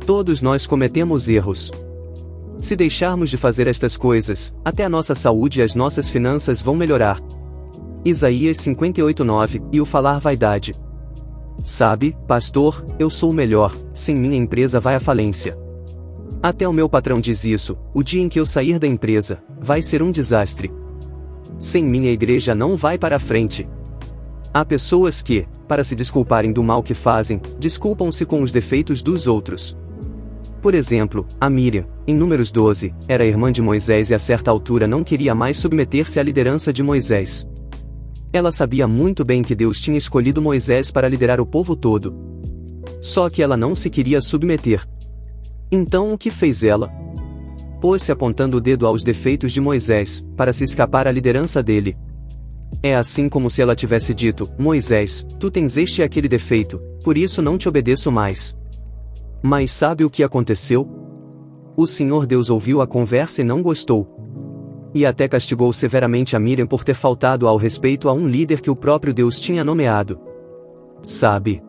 Todos nós cometemos erros. Se deixarmos de fazer estas coisas, até a nossa saúde e as nossas finanças vão melhorar. Isaías 58:9, e o falar vaidade. Sabe, pastor, eu sou o melhor, sem minha empresa vai à falência. Até o meu patrão diz isso, o dia em que eu sair da empresa, vai ser um desastre. Sem minha igreja não vai para a frente. Há pessoas que, para se desculparem do mal que fazem, desculpam-se com os defeitos dos outros. Por exemplo, a Miriam, em Números 12, era irmã de Moisés e a certa altura não queria mais submeter-se à liderança de Moisés. Ela sabia muito bem que Deus tinha escolhido Moisés para liderar o povo todo. Só que ela não se queria submeter. Então o que fez ela? Pôs-se apontando o dedo aos defeitos de Moisés, para se escapar à liderança dele. É assim como se ela tivesse dito: Moisés, tu tens este e aquele defeito, por isso não te obedeço mais. Mas sabe o que aconteceu? O Senhor Deus ouviu a conversa e não gostou. E até castigou severamente a Miriam por ter faltado ao respeito a um líder que o próprio Deus tinha nomeado. Sabe?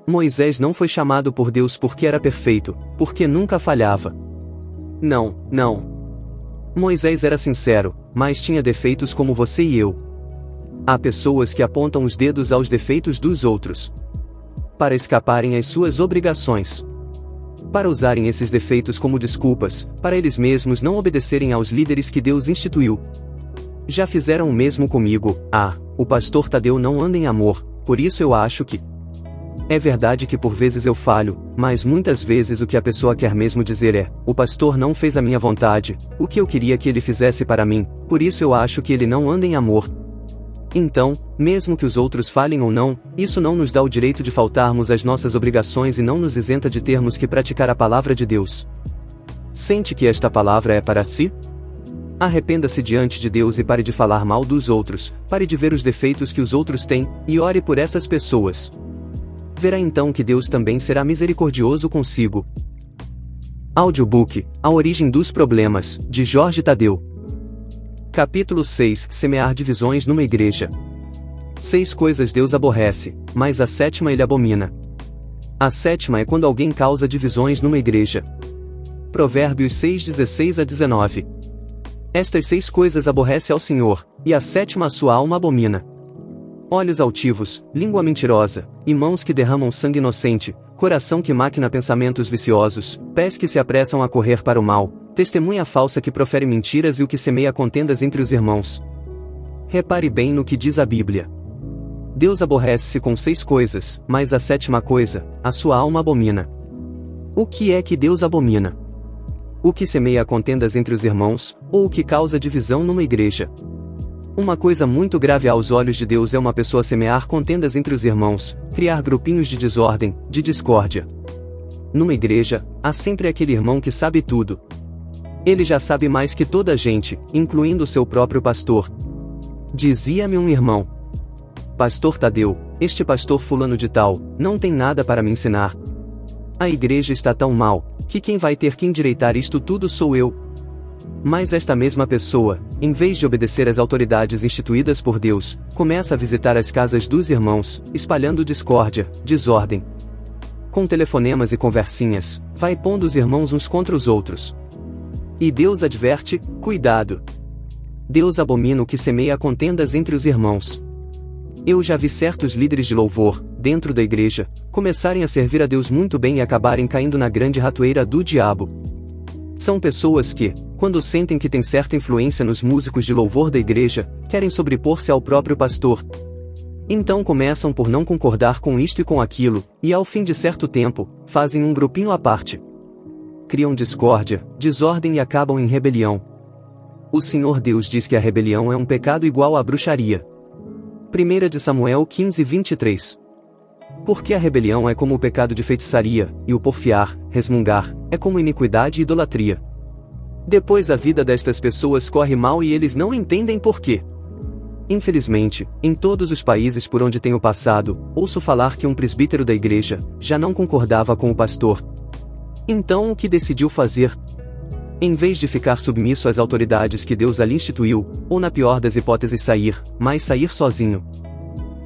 Moisés não foi chamado por Deus porque era perfeito, porque nunca falhava. Não. Moisés era sincero, mas tinha defeitos como você e eu. Há pessoas que apontam os dedos aos defeitos dos outros para escaparem às suas obrigações. Para usarem esses defeitos como desculpas, para eles mesmos não obedecerem aos líderes que Deus instituiu. Já fizeram o mesmo comigo: o pastor Tadeu não anda em amor, por isso eu acho que... É verdade que por vezes eu falho, mas muitas vezes o que a pessoa quer mesmo dizer é: o pastor não fez a minha vontade, o que eu queria que ele fizesse para mim, por isso eu acho que ele não anda em amor. Então, mesmo que os outros falhem ou não, isso não nos dá o direito de faltarmos às nossas obrigações e não nos isenta de termos que praticar a palavra de Deus. Sente que esta palavra é para si? Arrependa-se diante de Deus e pare de falar mal dos outros, pare de ver os defeitos que os outros têm, e ore por essas pessoas. Verá então que Deus também será misericordioso consigo. Audiobook: A Origem dos Problemas, de Jorge Tadeu. Capítulo 6: Semear divisões numa igreja. 6 coisas Deus aborrece, mas a 7ª ele abomina. A 7ª é quando alguém causa divisões numa igreja. Provérbios 6:16-19. Estas 6 coisas aborrece ao Senhor, e a 7ª a sua alma abomina: olhos altivos, língua mentirosa, e mãos que derramam sangue inocente, coração que maquina pensamentos viciosos, pés que se apressam a correr para o mal, testemunha falsa que profere mentiras e o que semeia contendas entre os irmãos. Repare bem no que diz a Bíblia. Deus aborrece-se com 6 coisas, mas a 7ª coisa, a sua alma abomina. O que é que Deus abomina? O que semeia contendas entre os irmãos, ou o que causa divisão numa igreja? Uma coisa muito grave aos olhos de Deus é uma pessoa semear contendas entre os irmãos, criar grupinhos de desordem, de discórdia. Numa igreja, há sempre aquele irmão que sabe tudo. Ele já sabe mais que toda a gente, incluindo o seu próprio pastor. Dizia-me um irmão: Pastor Tadeu, este pastor fulano de tal, não tem nada para me ensinar. A igreja está tão mal, que quem vai ter que endireitar isto tudo sou eu. Mas esta mesma pessoa, em vez de obedecer às autoridades instituídas por Deus, começa a visitar as casas dos irmãos, espalhando discórdia, desordem. Com telefonemas e conversinhas, vai pondo os irmãos uns contra os outros. E Deus adverte: cuidado! Deus abomina o que semeia contendas entre os irmãos. Eu já vi certos líderes de louvor, dentro da igreja, começarem a servir a Deus muito bem e acabarem caindo na grande ratoeira do diabo. São pessoas que, quando sentem que têm certa influência nos músicos de louvor da igreja, querem sobrepor-se ao próprio pastor. Então começam por não concordar com isto e com aquilo, e ao fim de certo tempo, fazem um grupinho à parte. Criam discórdia, desordem e acabam em rebelião. O Senhor Deus diz que a rebelião é um pecado igual à bruxaria. 1 de Samuel 15:23. Porque a rebelião é como o pecado de feitiçaria, e o porfiar, resmungar, é como iniquidade e idolatria. Depois a vida destas pessoas corre mal e eles não entendem por quê. Infelizmente, em todos os países por onde tenho passado, ouço falar que um presbítero da igreja já não concordava com o pastor. Então o que decidiu fazer? Em vez de ficar submisso às autoridades que Deus ali instituiu, ou na pior das hipóteses sair, mas sair sozinho.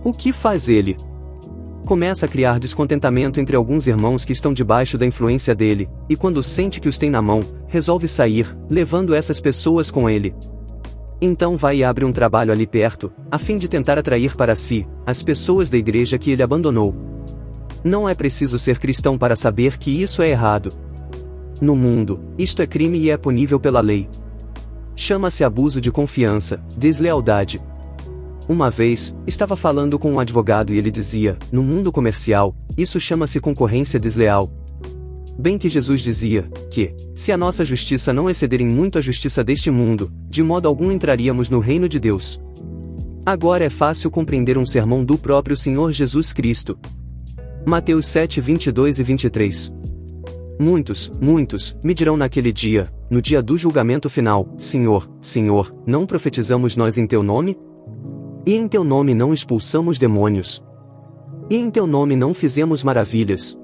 O que faz ele? Começa a criar descontentamento entre alguns irmãos que estão debaixo da influência dele, e quando sente que os tem na mão, resolve sair, levando essas pessoas com ele. Então vai e abre um trabalho ali perto, a fim de tentar atrair para si as pessoas da igreja que ele abandonou. Não é preciso ser cristão para saber que isso é errado. No mundo, isto é crime e é punível pela lei. Chama-se abuso de confiança, deslealdade. Uma vez, estava falando com um advogado e ele dizia, no mundo comercial, isso chama-se concorrência desleal. Bem que Jesus dizia, que, se a nossa justiça não exceder em muito a justiça deste mundo, de modo algum entraríamos no reino de Deus. Agora é fácil compreender um sermão do próprio Senhor Jesus Cristo. Mateus 7, 22 e 23. Muitos me dirão naquele dia, no dia do julgamento final, Senhor, Senhor, não profetizamos nós em teu nome? E em teu nome não expulsamos demônios? E em teu nome não fizemos maravilhas?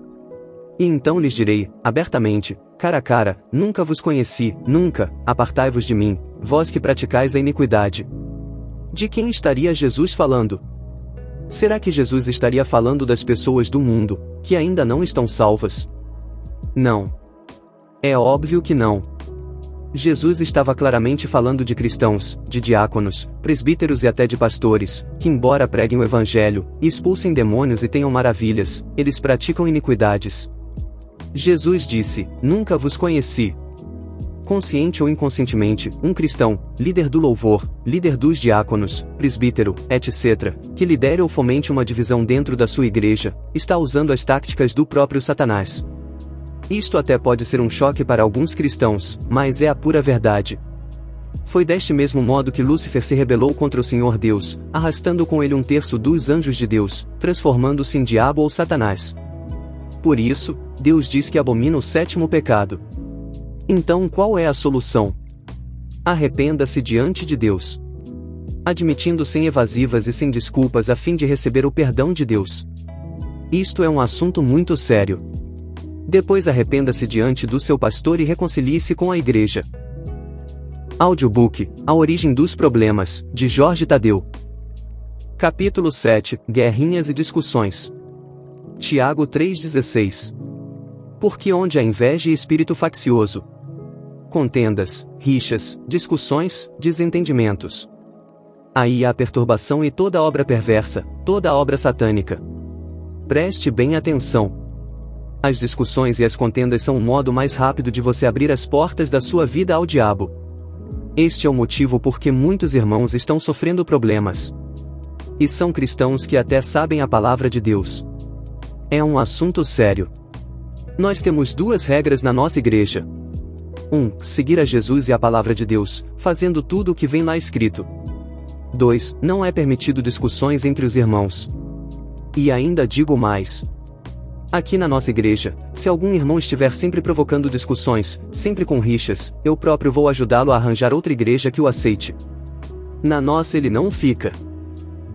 E então lhes direi, abertamente, cara a cara, nunca vos conheci, nunca, apartai-vos de mim, vós que praticais a iniquidade. De quem estaria Jesus falando? Será que Jesus estaria falando das pessoas do mundo, que ainda não estão salvas? Não. É óbvio que não. Jesus estava claramente falando de cristãos, de diáconos, presbíteros e até de pastores, que embora preguem o evangelho, e expulsem demônios e tenham maravilhas, eles praticam iniquidades. Jesus disse, nunca vos conheci. Consciente ou inconscientemente, um cristão, líder do louvor, líder dos diáconos, presbítero, etc., que lidere ou fomente uma divisão dentro da sua igreja, está usando as táticas do próprio Satanás. Isto até pode ser um choque para alguns cristãos, mas é a pura verdade. Foi deste mesmo modo que Lúcifer se rebelou contra o Senhor Deus, arrastando com ele um terço dos anjos de Deus, transformando-se em diabo ou Satanás. Por isso, Deus diz que abomina o sétimo pecado. Então qual é a solução? Arrependa-se diante de Deus. Admitindo sem evasivas e sem desculpas a fim de receber o perdão de Deus. Isto é um assunto muito sério. Depois arrependa-se diante do seu pastor e reconcilie-se com a igreja. Audiobook, A Origem dos Problemas, de Jorge Tadeu. Capítulo 7, Guerrinhas e Discussões. Tiago 3,16. Porque onde há inveja e espírito faccioso, contendas, rixas, discussões, desentendimentos. Aí há perturbação e toda obra perversa, toda obra satânica. Preste bem atenção. As discussões e as contendas são o modo mais rápido de você abrir as portas da sua vida ao diabo. Este é o motivo por que muitos irmãos estão sofrendo problemas. E são cristãos que até sabem a palavra de Deus. É um assunto sério. Nós temos duas regras na nossa igreja. 1. Seguir a Jesus e a palavra de Deus, fazendo tudo o que vem lá escrito. 2. Não é permitido discussões entre os irmãos. E ainda digo mais. Aqui na nossa igreja, se algum irmão estiver sempre provocando discussões, sempre com rixas, eu próprio vou ajudá-lo a arranjar outra igreja que o aceite. Na nossa ele não fica.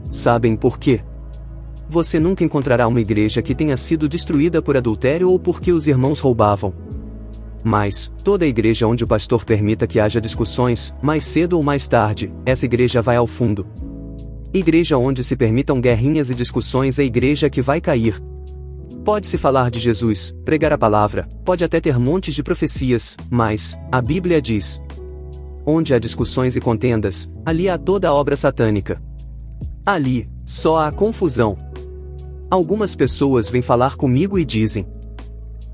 Sabem por quê? Você nunca encontrará uma igreja que tenha sido destruída por adultério ou porque os irmãos roubavam. Mas, toda igreja onde o pastor permita que haja discussões, mais cedo ou mais tarde, essa igreja vai ao fundo. Igreja onde se permitam guerrinhas e discussões é a igreja que vai cair. Pode-se falar de Jesus, pregar a palavra, pode até ter montes de profecias, mas, a Bíblia diz: onde há discussões e contendas, ali há toda a obra satânica. Ali, só há confusão. Algumas pessoas vêm falar comigo e dizem: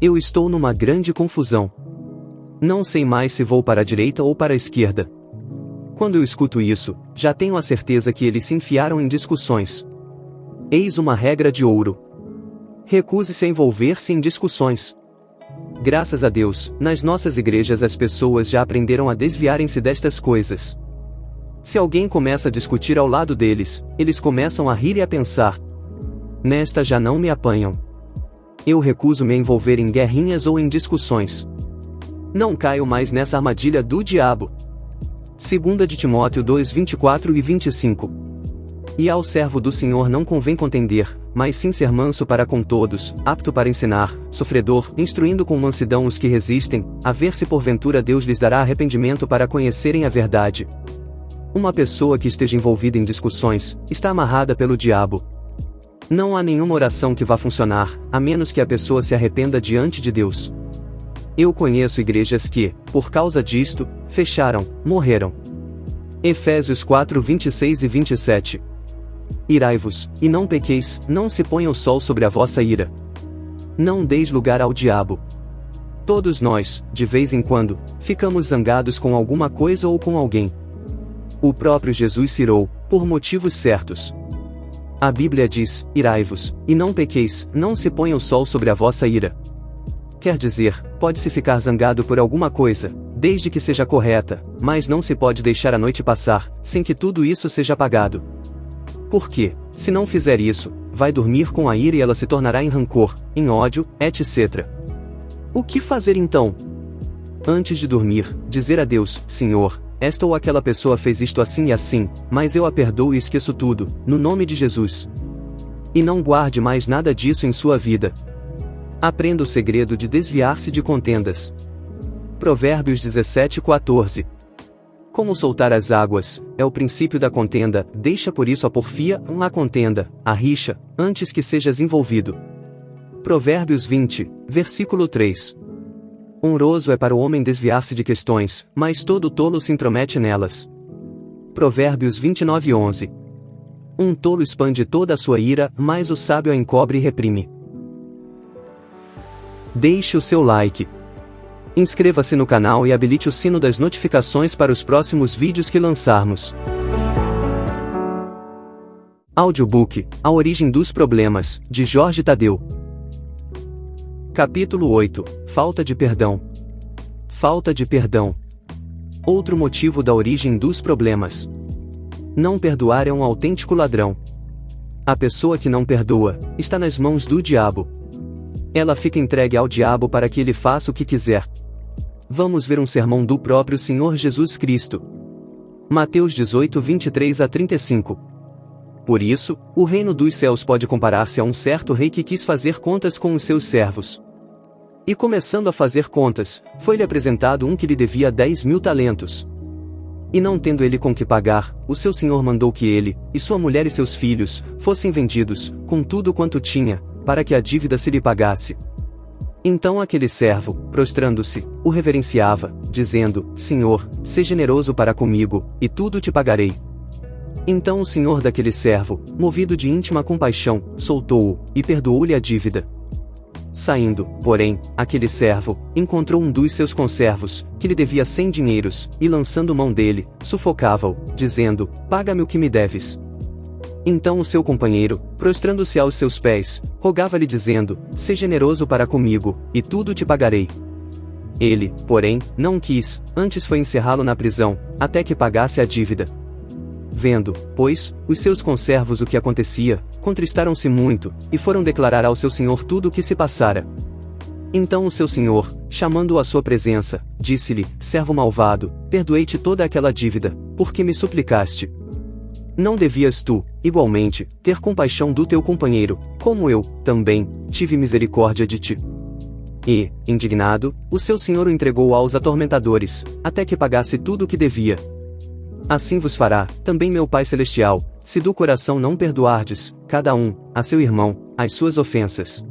eu estou numa grande confusão. Não sei mais se vou para a direita ou para a esquerda. Quando eu escuto isso, já tenho a certeza que eles se enfiaram em discussões. Eis uma regra de ouro. Recuse-se a envolver-se em discussões. Graças a Deus, nas nossas igrejas as pessoas já aprenderam a desviarem-se destas coisas. Se alguém começa a discutir ao lado deles, eles começam a rir e a pensar: nesta já não me apanham. Eu recuso-me a envolver em guerrinhas ou em discussões. Não caio mais nessa armadilha do diabo. 2 de Timóteo 2, 24 e 25. E ao servo do Senhor não convém contender, mas sim ser manso para com todos, apto para ensinar, sofredor, instruindo com mansidão os que resistem, a ver se porventura Deus lhes dará arrependimento para conhecerem a verdade. Uma pessoa que esteja envolvida em discussões, está amarrada pelo diabo. Não há nenhuma oração que vá funcionar, a menos que a pessoa se arrependa diante de Deus. Eu conheço igrejas que, por causa disto, fecharam, morreram. Efésios 4, 26 e 27. Irai-vos, e não pequeis, não se ponha o sol sobre a vossa ira. Não deis lugar ao diabo. Todos nós, de vez em quando, ficamos zangados com alguma coisa ou com alguém. O próprio Jesus se irou, por motivos certos. A Bíblia diz, irai-vos, e não pequeis, não se ponha o sol sobre a vossa ira. Quer dizer, pode-se ficar zangado por alguma coisa, desde que seja correta, mas não se pode deixar a noite passar, sem que tudo isso seja apagado. Porque, se não fizer isso, vai dormir com a ira e ela se tornará em rancor, em ódio, etc. O que fazer então? Antes de dormir, dizer a Deus, Senhor, esta ou aquela pessoa fez isto assim e assim, mas eu a perdoo e esqueço tudo, no nome de Jesus. E não guarde mais nada disso em sua vida. Aprenda o segredo de desviar-se de contendas. Provérbios 17:14. Como soltar as águas, é o princípio da contenda, deixa por isso a porfia, a contenda, a rixa, antes que sejas envolvido. Provérbios 20, versículo 3. Honroso é para o homem desviar-se de questões, mas todo tolo se intromete nelas. Provérbios 29:11. Um tolo expande toda a sua ira, mas o sábio a encobre e reprime. Deixe o seu like. Inscreva-se no canal e habilite o sino das notificações para os próximos vídeos que lançarmos. Audiobook, A Origem dos Problemas, de Jorge Tadeu. Capítulo 8, Falta de perdão. Falta de perdão. Outro motivo da origem dos problemas. Não perdoar é um autêntico ladrão. A pessoa que não perdoa, está nas mãos do diabo. Ela fica entregue ao diabo para que ele faça o que quiser. Vamos ver um sermão do próprio Senhor Jesus Cristo. Mateus 18, 23 a 35. Por isso, o reino dos céus pode comparar-se a um certo rei que quis fazer contas com os seus servos. E começando a fazer contas, foi-lhe apresentado um que lhe devia 10.000 talentos. E não tendo ele com que pagar, o seu senhor mandou que ele, e sua mulher e seus filhos, fossem vendidos, com tudo quanto tinha, para que a dívida se lhe pagasse. Então aquele servo, prostrando-se, o reverenciava, dizendo, Senhor, sê generoso para comigo, e tudo te pagarei. Então o senhor daquele servo, movido de íntima compaixão, soltou-o, e perdoou-lhe a dívida. Saindo, porém, aquele servo, encontrou um dos seus conservos, que lhe devia 100 dinheiros, e lançando mão dele, sufocava-o, dizendo, paga-me o que me deves. Então o seu companheiro, prostrando-se aos seus pés, rogava-lhe dizendo, sê generoso para comigo, e tudo te pagarei. Ele, porém, não quis, antes foi encerrá-lo na prisão, até que pagasse a dívida. Vendo, pois, os seus conservos o que acontecia, contristaram-se muito, e foram declarar ao seu senhor tudo o que se passara. Então o seu senhor, chamando-o à sua presença, disse-lhe, servo malvado, perdoei-te toda aquela dívida, porque me suplicaste. Não devias tu, igualmente, ter compaixão do teu companheiro, como eu, também, tive misericórdia de ti? E, indignado, o seu senhor o entregou aos atormentadores, até que pagasse tudo o que devia. Assim vos fará, também meu Pai Celestial, se do coração não perdoardes, cada um, a seu irmão, as suas ofensas.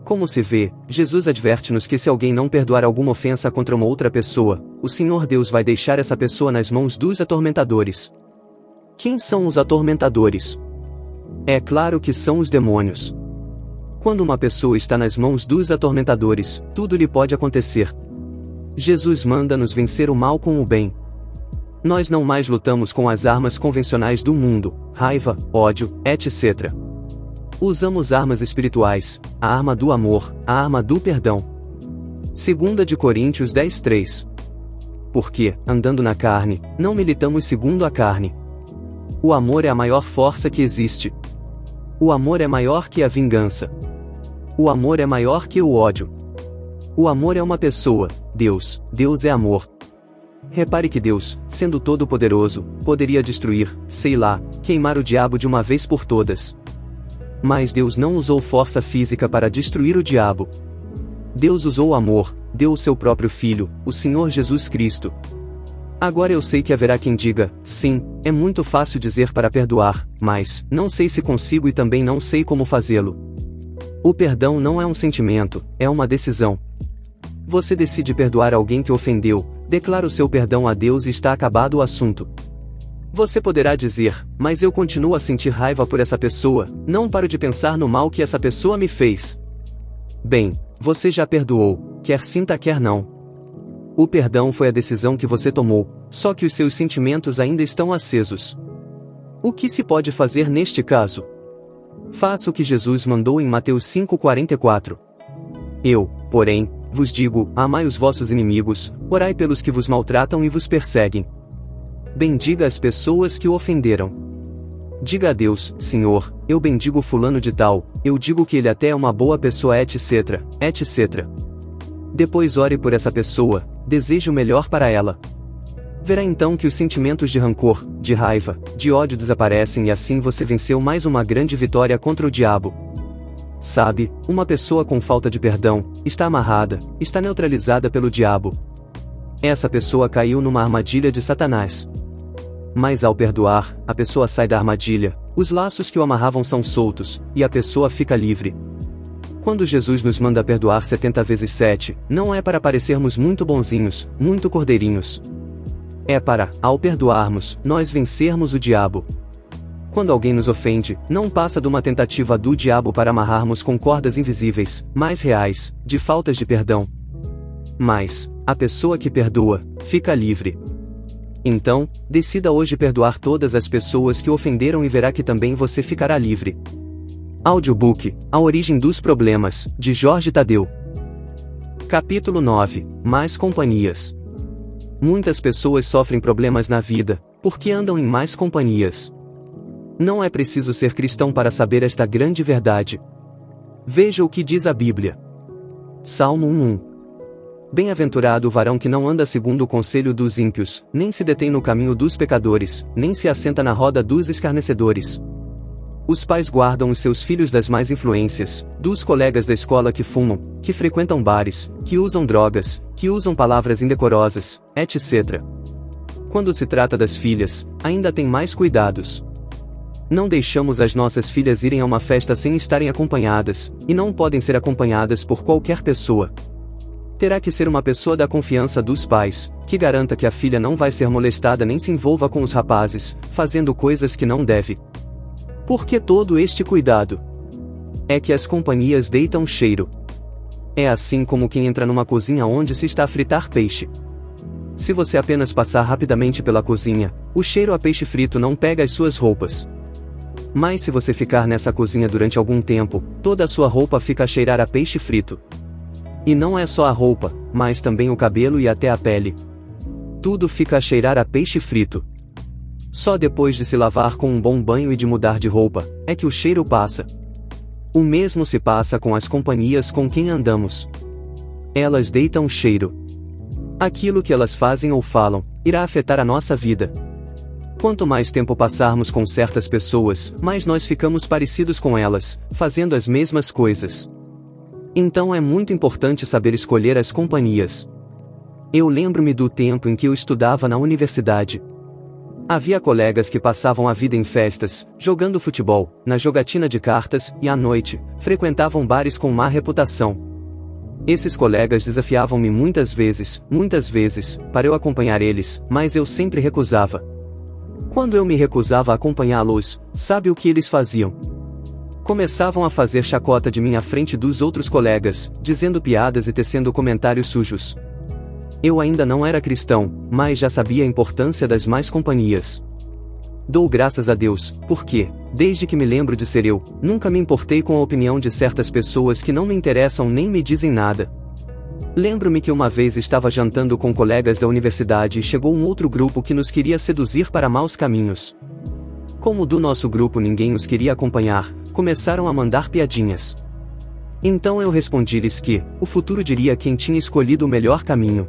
Como se vê, Jesus adverte-nos que se alguém não perdoar alguma ofensa contra uma outra pessoa, o Senhor Deus vai deixar essa pessoa nas mãos dos atormentadores. Quem são os atormentadores? É claro que são os demônios. Quando uma pessoa está nas mãos dos atormentadores, tudo lhe pode acontecer. Jesus manda-nos vencer o mal com o bem. Nós não mais lutamos com as armas convencionais do mundo, raiva, ódio, etc. Usamos armas espirituais, a arma do amor, a arma do perdão. 2 de Coríntios 10:3. Porque, andando na carne, não militamos segundo a carne. O amor é a maior força que existe. O amor é maior que a vingança. O amor é maior que o ódio. O amor é uma pessoa, Deus, Deus é amor. Repare que Deus, sendo todo-poderoso, poderia destruir, sei lá, queimar o diabo de uma vez por todas. Mas Deus não usou força física para destruir o diabo. Deus usou o amor, deu o seu próprio Filho, o Senhor Jesus Cristo. Agora eu sei que haverá quem diga, sim, é muito fácil dizer para perdoar, mas, não sei se consigo e também não sei como fazê-lo. O perdão não é um sentimento, é uma decisão. Você decide perdoar alguém que ofendeu, declara o seu perdão a Deus e está acabado o assunto. Você poderá dizer, mas eu continuo a sentir raiva por essa pessoa, não paro de pensar no mal que essa pessoa me fez. Bem, você já perdoou, quer sinta quer não. O perdão foi a decisão que você tomou, só que os seus sentimentos ainda estão acesos. O que se pode fazer neste caso? Faça o que Jesus mandou em Mateus 5,44. Eu, porém, vos digo, amai os vossos inimigos, orai pelos que vos maltratam e vos perseguem. Bendiga as pessoas que o ofenderam. Diga a Deus, Senhor, eu bendigo fulano de tal, eu digo que ele até é uma boa pessoa etc, etc. Depois ore por essa pessoa, deseje o melhor para ela. Verá então que os sentimentos de rancor, de raiva, de ódio desaparecem e assim você venceu mais uma grande vitória contra o diabo. Sabe, uma pessoa com falta de perdão, está amarrada, está neutralizada pelo diabo. Essa pessoa caiu numa armadilha de Satanás. Mas ao perdoar, a pessoa sai da armadilha, os laços que o amarravam são soltos, e a pessoa fica livre. Quando Jesus nos manda perdoar 70 vezes 7, não é para parecermos muito bonzinhos, muito cordeirinhos. É para, ao perdoarmos, nós vencermos o diabo. Quando alguém nos ofende, não passa de uma tentativa do diabo para amarrarmos com cordas invisíveis, mais reais, de faltas de perdão. Mas, a pessoa que perdoa, fica livre. Então, decida hoje perdoar todas as pessoas que o ofenderam e verá que também você ficará livre. Audiobook, A Origem dos Problemas, de Jorge Tadeu. Capítulo 9, Mais companhias. Muitas pessoas sofrem problemas na vida, porque andam em mais companhias. Não é preciso ser cristão para saber esta grande verdade. Veja o que diz a Bíblia. Salmo 1:1. Bem-aventurado o varão que não anda segundo o conselho dos ímpios, nem se detém no caminho dos pecadores, nem se assenta na roda dos escarnecedores. Os pais guardam os seus filhos das más influências, dos colegas da escola que fumam, que frequentam bares, que usam drogas, que usam palavras indecorosas, etc. Quando se trata das filhas, ainda tem mais cuidados. Não deixamos as nossas filhas irem a uma festa sem estarem acompanhadas, e não podem ser acompanhadas por qualquer pessoa. Terá que ser uma pessoa da confiança dos pais, que garanta que a filha não vai ser molestada nem se envolva com os rapazes, fazendo coisas que não deve. Por que todo este cuidado? É que as companhias deitam cheiro. É assim como quem entra numa cozinha onde se está a fritar peixe. Se você apenas passar rapidamente pela cozinha, o cheiro a peixe frito não pega as suas roupas. Mas se você ficar nessa cozinha durante algum tempo, toda a sua roupa fica a cheirar a peixe frito. E não é só a roupa, mas também o cabelo e até a pele. Tudo fica a cheirar a peixe frito. Só depois de se lavar com um bom banho e de mudar de roupa, é que o cheiro passa. O mesmo se passa com as companhias com quem andamos. Elas deitam cheiro. Aquilo que elas fazem ou falam, irá afetar a nossa vida. Quanto mais tempo passarmos com certas pessoas, mais nós ficamos parecidos com elas, fazendo as mesmas coisas. Então é muito importante saber escolher as companhias. Eu lembro-me do tempo em que eu estudava na universidade. Havia colegas que passavam a vida em festas, jogando futebol, na jogatina de cartas, e à noite, frequentavam bares com má reputação. Esses colegas desafiavam-me muitas vezes, para eu acompanhar eles, mas eu sempre recusava. Quando eu me recusava a acompanhá-los, sabe o que eles faziam? Começavam a fazer chacota de mim à frente dos outros colegas, dizendo piadas e tecendo comentários sujos. Eu ainda não era cristão, mas já sabia a importância das más companhias. Dou graças a Deus, porque, desde que me lembro de ser eu, nunca me importei com a opinião de certas pessoas que não me interessam nem me dizem nada. Lembro-me que uma vez estava jantando com colegas da universidade e chegou um outro grupo que nos queria seduzir para maus caminhos. Como do nosso grupo ninguém os queria acompanhar, começaram a mandar piadinhas. Então eu respondi-lhes que, o futuro diria quem tinha escolhido o melhor caminho.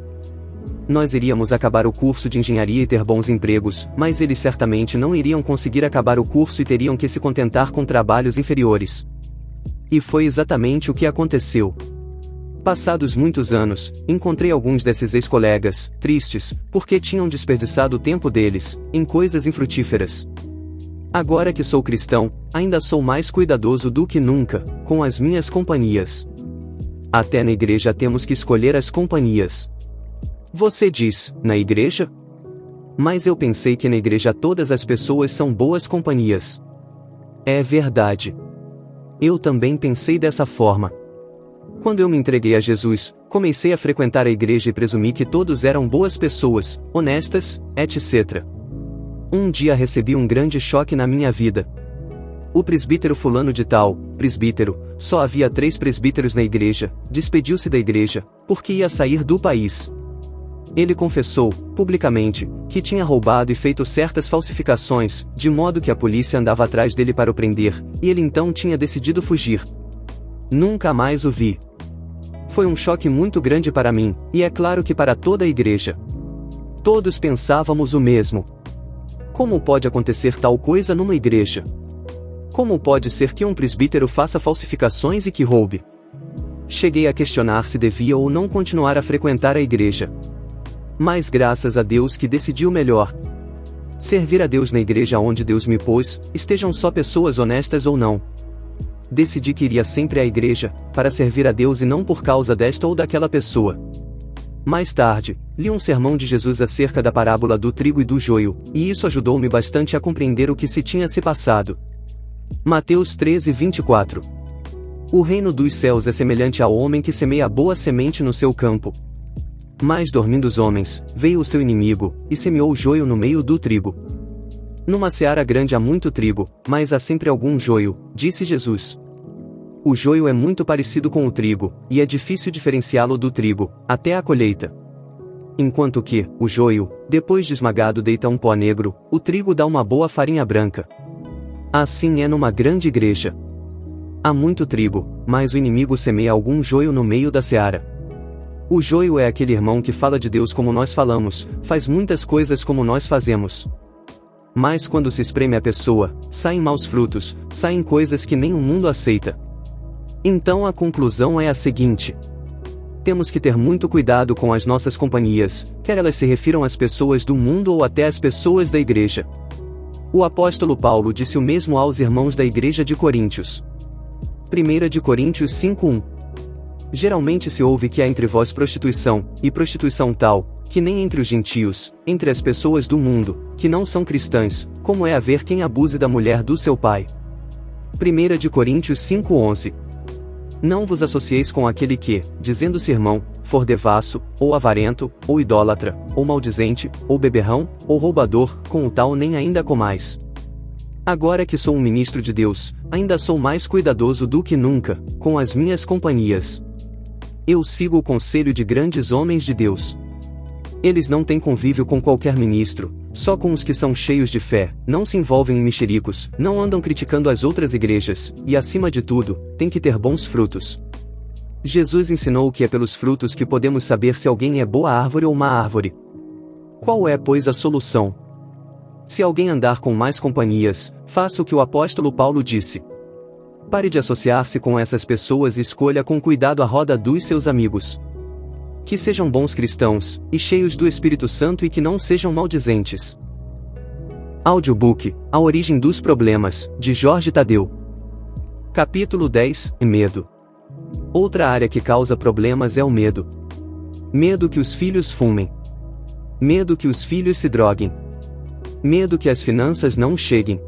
Nós iríamos acabar o curso de engenharia e ter bons empregos, mas eles certamente não iriam conseguir acabar o curso e teriam que se contentar com trabalhos inferiores. E foi exatamente o que aconteceu. Passados muitos anos, encontrei alguns desses ex-colegas, tristes, porque tinham desperdiçado o tempo deles, em coisas infrutíferas. Agora que sou cristão, ainda sou mais cuidadoso do que nunca, com as minhas companhias. Até na igreja temos que escolher as companhias. Você diz, na igreja? Mas eu pensei que na igreja todas as pessoas são boas companhias. É verdade. Eu também pensei dessa forma. Quando eu me entreguei a Jesus, comecei a frequentar a igreja e presumi que todos eram boas pessoas, honestas, etc. Um dia recebi um grande choque na minha vida. O presbítero fulano de tal, presbítero, só havia 3 presbíteros na igreja, despediu-se da igreja, porque ia sair do país. Ele confessou, publicamente, que tinha roubado e feito certas falsificações, de modo que a polícia andava atrás dele para o prender, e ele então tinha decidido fugir. Nunca mais o vi. Foi um choque muito grande para mim, e é claro que para toda a igreja. Todos pensávamos o mesmo. Como pode acontecer tal coisa numa igreja? Como pode ser que um presbítero faça falsificações e que roube? Cheguei a questionar se devia ou não continuar a frequentar a igreja. Mas graças a Deus que decidiu melhor. Servir a Deus na igreja onde Deus me pôs, estejam só pessoas honestas ou não. Decidi que iria sempre à igreja, para servir a Deus e não por causa desta ou daquela pessoa. Mais tarde, li um sermão de Jesus acerca da parábola do trigo e do joio, e isso ajudou-me bastante a compreender o que se tinha se passado. Mateus 13:24. O reino dos céus é semelhante ao homem que semeia a boa semente no seu campo. Mas dormindo os homens, veio o seu inimigo, e semeou o joio no meio do trigo. Numa seara grande há muito trigo, mas há sempre algum joio, disse Jesus. O joio é muito parecido com o trigo, e é difícil diferenciá-lo do trigo, até a colheita. Enquanto que, o joio, depois de esmagado deita um pó negro, o trigo dá uma boa farinha branca. Assim é numa grande igreja. Há muito trigo, mas o inimigo semeia algum joio no meio da seara. O joio é aquele irmão que fala de Deus como nós falamos, faz muitas coisas como nós fazemos. Mas quando se espreme a pessoa, saem maus frutos, saem coisas que nem o mundo aceita. Então a conclusão é a seguinte: temos que ter muito cuidado com as nossas companhias, quer elas se refiram às pessoas do mundo ou até às pessoas da igreja. O apóstolo Paulo disse o mesmo aos irmãos da igreja de Coríntios. 1 de Coríntios 5:1. Geralmente se ouve que há entre vós prostituição, e prostituição tal, que nem entre os gentios, entre as pessoas do mundo, que não são cristãs, como é haver quem abuse da mulher do seu pai. 1 de Coríntios 5:11. Não vos associeis com aquele que, dizendo-se irmão, for devasso, ou avarento, ou idólatra, ou maldizente, ou beberrão, ou roubador, com o tal nem ainda comais. Agora que sou um ministro de Deus, ainda sou mais cuidadoso do que nunca, com as minhas companhias. Eu sigo o conselho de grandes homens de Deus. Eles não têm convívio com qualquer ministro, só com os que são cheios de fé, não se envolvem em mexericos, não andam criticando as outras igrejas, e acima de tudo, têm que ter bons frutos. Jesus ensinou que é pelos frutos que podemos saber se alguém é boa árvore ou má árvore. Qual é, pois, a solução? Se alguém andar com mais companhias, faça o que o apóstolo Paulo disse. Pare de associar-se com essas pessoas e escolha com cuidado a roda dos seus amigos. Que sejam bons cristãos, e cheios do Espírito Santo e que não sejam maldizentes. Audiobook, A Origem dos Problemas, de Jorge Tadeu. Capítulo 10, Medo. Outra área que causa problemas é o medo. Medo que os filhos fumem. Medo que os filhos se droguem. Medo que as finanças não cheguem.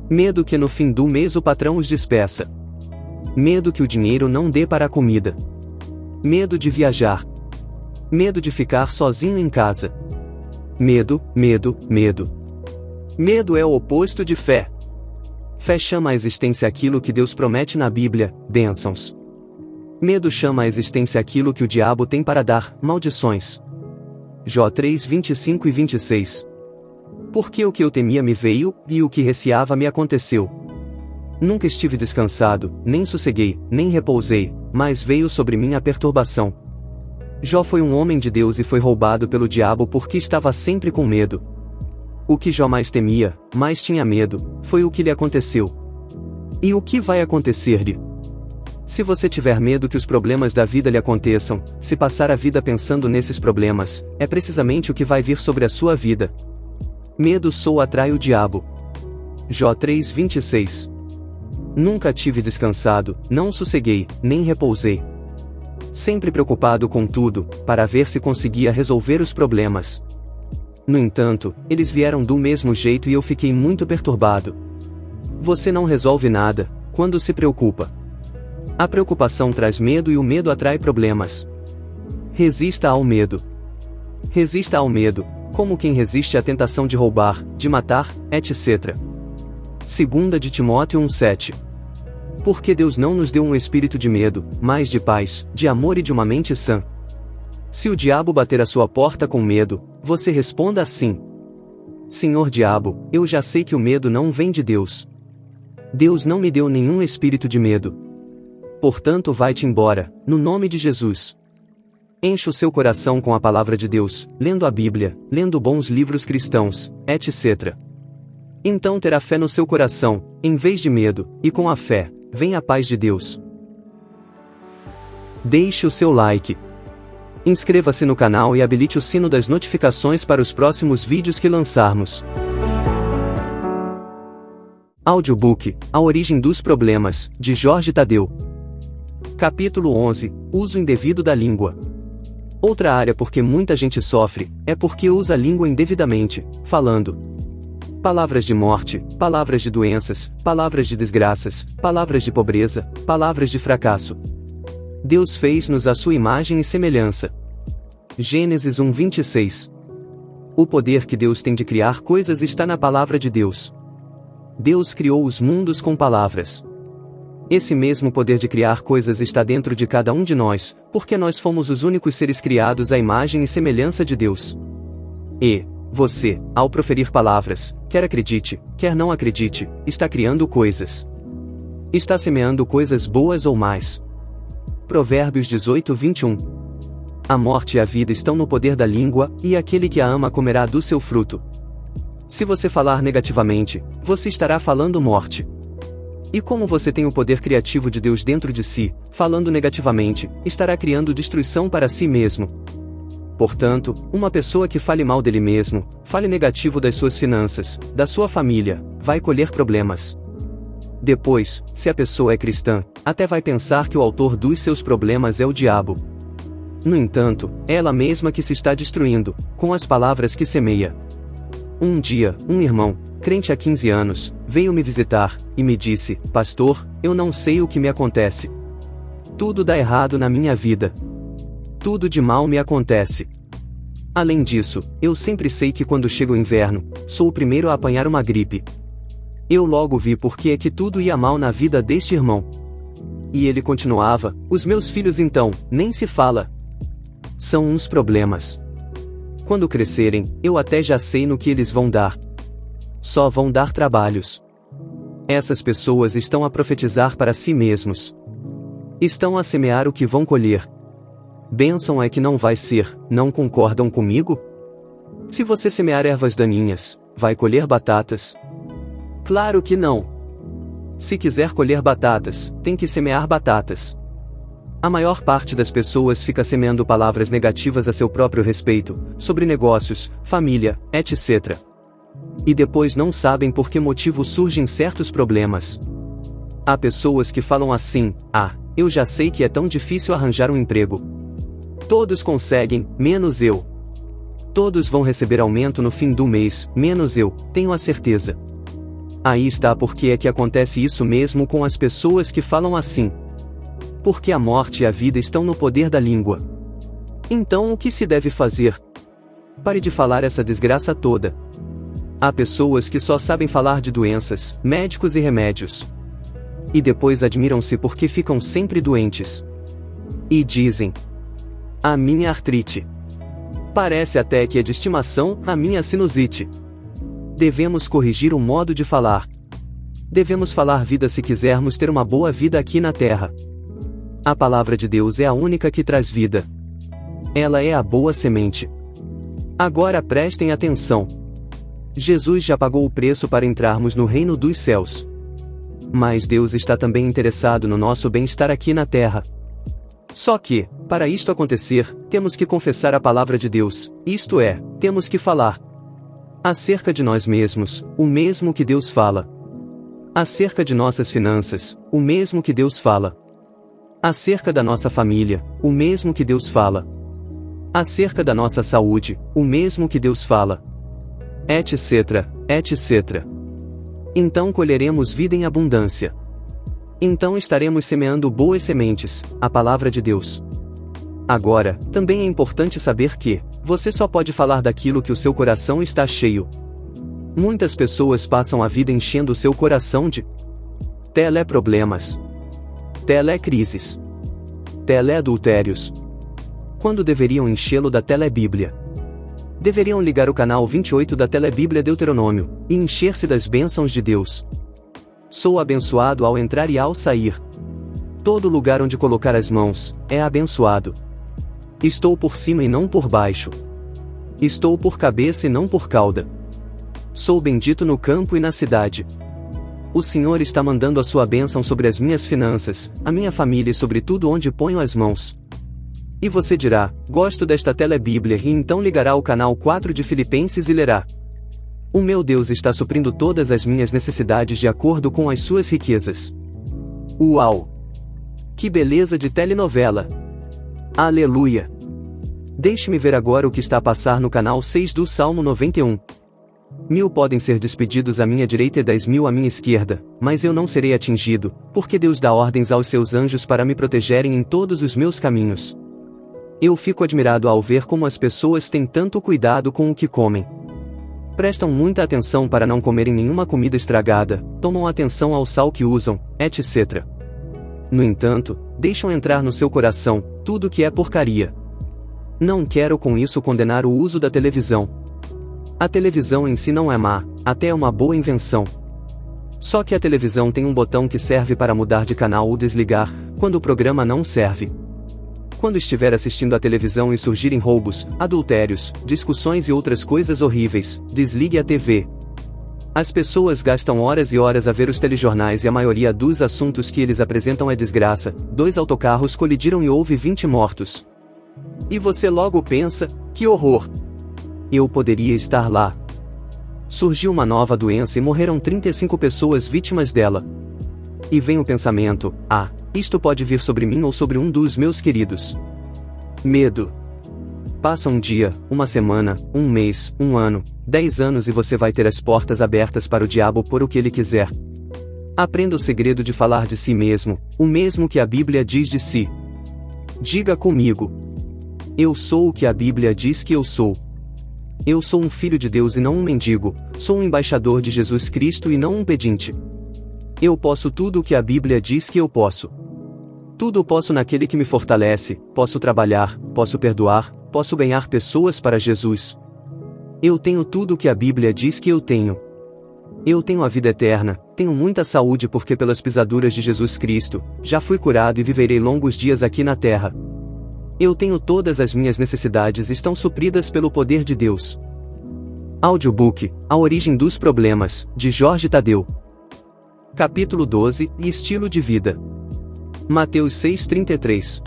Medo que no fim do mês o patrão os despeça. Medo que o dinheiro não dê para a comida. Medo de viajar. Medo de ficar sozinho em casa. Medo, medo, medo. Medo é o oposto de fé. Fé chama à existência aquilo que Deus promete na Bíblia, bênçãos. Medo chama à existência aquilo que o diabo tem para dar, maldições. Jó 3, 25 e 26. Porque o que eu temia me veio, e o que receava me aconteceu. Nunca estive descansado, nem sosseguei, nem repousei, mas veio sobre mim a perturbação. Jó foi um homem de Deus e foi roubado pelo diabo porque estava sempre com medo. O que Jó mais temia, mais tinha medo, foi o que lhe aconteceu. E o que vai acontecer-lhe? Se você tiver medo que os problemas da vida lhe aconteçam, se passar a vida pensando nesses problemas, é precisamente o que vai vir sobre a sua vida. Medo só atrai o diabo. Jó 3:26. Nunca tive descansado, não sosseguei, nem repousei. Sempre preocupado com tudo, para ver se conseguia resolver os problemas. No entanto, eles vieram do mesmo jeito e eu fiquei muito perturbado. Você não resolve nada quando se preocupa. A preocupação traz medo e o medo atrai problemas. Resista ao medo. Resista ao medo, como quem resiste à tentação de roubar, de matar, etc. 2 de Timóteo 1:7. Porque Deus não nos deu um espírito de medo, mas de paz, de amor e de uma mente sã. Se o diabo bater à sua porta com medo, você responda assim: Senhor diabo, eu já sei que o medo não vem de Deus. Deus não me deu nenhum espírito de medo. Portanto, vai-te embora, no nome de Jesus. Enche o seu coração com a palavra de Deus, lendo a Bíblia, lendo bons livros cristãos, etc. Então terá fé no seu coração, em vez de medo, e com a fé, vem a paz de Deus. Deixe o seu like. Inscreva-se no canal e habilite o sino das notificações para os próximos vídeos que lançarmos. Audiobook, A Origem dos Problemas, de Jorge Tadeu. Capítulo 11, Uso indevido da língua. Outra área porque muita gente sofre, é porque usa a língua indevidamente, falando palavras de morte, palavras de doenças, palavras de desgraças, palavras de pobreza, palavras de fracasso. Deus fez-nos à sua imagem e semelhança. Gênesis 1:26. O poder que Deus tem de criar coisas está na palavra de Deus. Deus criou os mundos com palavras. Esse mesmo poder de criar coisas está dentro de cada um de nós, porque nós fomos os únicos seres criados à imagem e semelhança de Deus. E você, ao proferir palavras, quer acredite, quer não acredite, está criando coisas. Está semeando coisas boas ou mais. Provérbios 18:21. A morte e a vida estão no poder da língua, e aquele que a ama comerá do seu fruto. Se você falar negativamente, você estará falando morte. E como você tem o poder criativo de Deus dentro de si, falando negativamente, estará criando destruição para si mesmo. Portanto, uma pessoa que fale mal dele mesmo, fale negativo das suas finanças, da sua família, vai colher problemas. Depois, se a pessoa é cristã, até vai pensar que o autor dos seus problemas é o diabo. No entanto, é ela mesma que se está destruindo, com as palavras que semeia. Um dia, um irmão, crente há 15 anos, veio me visitar, e me disse: Pastor, eu não sei o que me acontece. Tudo dá errado na minha vida. Tudo de mal me acontece. Além disso, eu sempre sei que quando chega o inverno, sou o primeiro a apanhar uma gripe. Eu logo vi por que é que tudo ia mal na vida deste irmão. E ele continuava: Os meus filhos então, nem se fala. São uns problemas. Quando crescerem, eu até já sei no que eles vão dar. Só vão dar trabalhos. Essas pessoas estão a profetizar para si mesmos. Estão a semear o que vão colher. Bênção é que não vai ser, não concordam comigo? Se você semear ervas daninhas, vai colher batatas? Claro que não. Se quiser colher batatas, tem que semear batatas. A maior parte das pessoas fica semeando palavras negativas a seu próprio respeito, sobre negócios, família, etc. E depois não sabem por que motivo surgem certos problemas. Há pessoas que falam assim: eu já sei que é tão difícil arranjar um emprego. Todos conseguem, menos eu. Todos vão receber aumento no fim do mês, menos eu, tenho a certeza. Aí está porque é que acontece isso mesmo com as pessoas que falam assim. Porque a morte e a vida estão no poder da língua. Então o que se deve fazer? Pare de falar essa desgraça toda. Há pessoas que só sabem falar de doenças, médicos e remédios. E depois admiram-se porque ficam sempre doentes. E dizem: a minha artrite. Parece até que é de estimação, a minha sinusite. Devemos corrigir o modo de falar. Devemos falar vida se quisermos ter uma boa vida aqui na terra. A palavra de Deus é a única que traz vida. Ela é a boa semente. Agora prestem atenção. Jesus já pagou o preço para entrarmos no reino dos céus. Mas Deus está também interessado no nosso bem-estar aqui na terra. Só que, para isto acontecer, temos que confessar a palavra de Deus, isto é, temos que falar acerca de nós mesmos, o mesmo que Deus fala. Acerca de nossas finanças, o mesmo que Deus fala. Acerca da nossa família, o mesmo que Deus fala. Acerca da nossa saúde, o mesmo que Deus fala. Etc, etc. Então colheremos vida em abundância. Então estaremos semeando boas sementes, a palavra de Deus. Agora, também é importante saber que você só pode falar daquilo que o seu coração está cheio. Muitas pessoas passam a vida enchendo o seu coração de teleproblemas, telecrises, teleadultérios, quando deveriam enchê-lo da telebíblia. Deveriam ligar o canal 28 da telebíblia Deuteronômio, e encher-se das bênçãos de Deus. Sou abençoado ao entrar e ao sair. Todo lugar onde colocar as mãos, é abençoado. Estou por cima e não por baixo. Estou por cabeça e não por cauda. Sou bendito no campo e na cidade. O Senhor está mandando a sua bênção sobre as minhas finanças, a minha família e sobre tudo onde ponho as mãos. E você dirá, gosto desta telebíblia, e então ligará o canal 4 de Filipenses e lerá: o meu Deus está suprindo todas as minhas necessidades de acordo com as suas riquezas. Uau! Que beleza de telenovela! Aleluia! Deixe-me ver agora o que está a passar no canal 6 do Salmo 91. 1000 podem ser despedidos à minha direita e 10.000 à minha esquerda, mas eu não serei atingido, porque Deus dá ordens aos seus anjos para me protegerem em todos os meus caminhos. Eu fico admirado ao ver como as pessoas têm tanto cuidado com o que comem. Prestam muita atenção para não comerem nenhuma comida estragada, tomam atenção ao sal que usam, etc. No entanto, deixam entrar no seu coração tudo que é porcaria. Não quero com isso condenar o uso da televisão. A televisão em si não é má, até é uma boa invenção. Só que a televisão tem um botão que serve para mudar de canal ou desligar, quando o programa não serve. Quando estiver assistindo à televisão e surgirem roubos, adultérios, discussões e outras coisas horríveis, desligue a TV. As pessoas gastam horas e horas a ver os telejornais e a maioria dos assuntos que eles apresentam é desgraça. 2 autocarros colidiram e houve 20 mortos. E você logo pensa, que horror! Eu poderia estar lá. Surgiu uma nova doença e morreram 35 pessoas vítimas dela. E vem o pensamento, isto pode vir sobre mim ou sobre um dos meus queridos. Medo. Passa um dia, uma semana, um mês, um ano, 10 anos e você vai ter as portas abertas para o diabo por o que ele quiser. Aprenda o segredo de falar de si mesmo, o mesmo que a Bíblia diz de si. Diga comigo. Eu sou o que a Bíblia diz que eu sou. Eu sou um filho de Deus e não um mendigo, sou um embaixador de Jesus Cristo e não um pedinte. Eu posso tudo o que a Bíblia diz que eu posso. Tudo posso naquele que me fortalece, posso trabalhar, posso perdoar, posso ganhar pessoas para Jesus. Eu tenho tudo o que a Bíblia diz que eu tenho. Eu tenho a vida eterna, tenho muita saúde porque pelas pisaduras de Jesus Cristo, já fui curado e viverei longos dias aqui na terra. Eu tenho todas as minhas necessidades estão supridas pelo poder de Deus. Audiobook, A Origem dos Problemas, de Jorge Tadeu. Capítulo 12, Estilo de Vida. Mateus 6,33.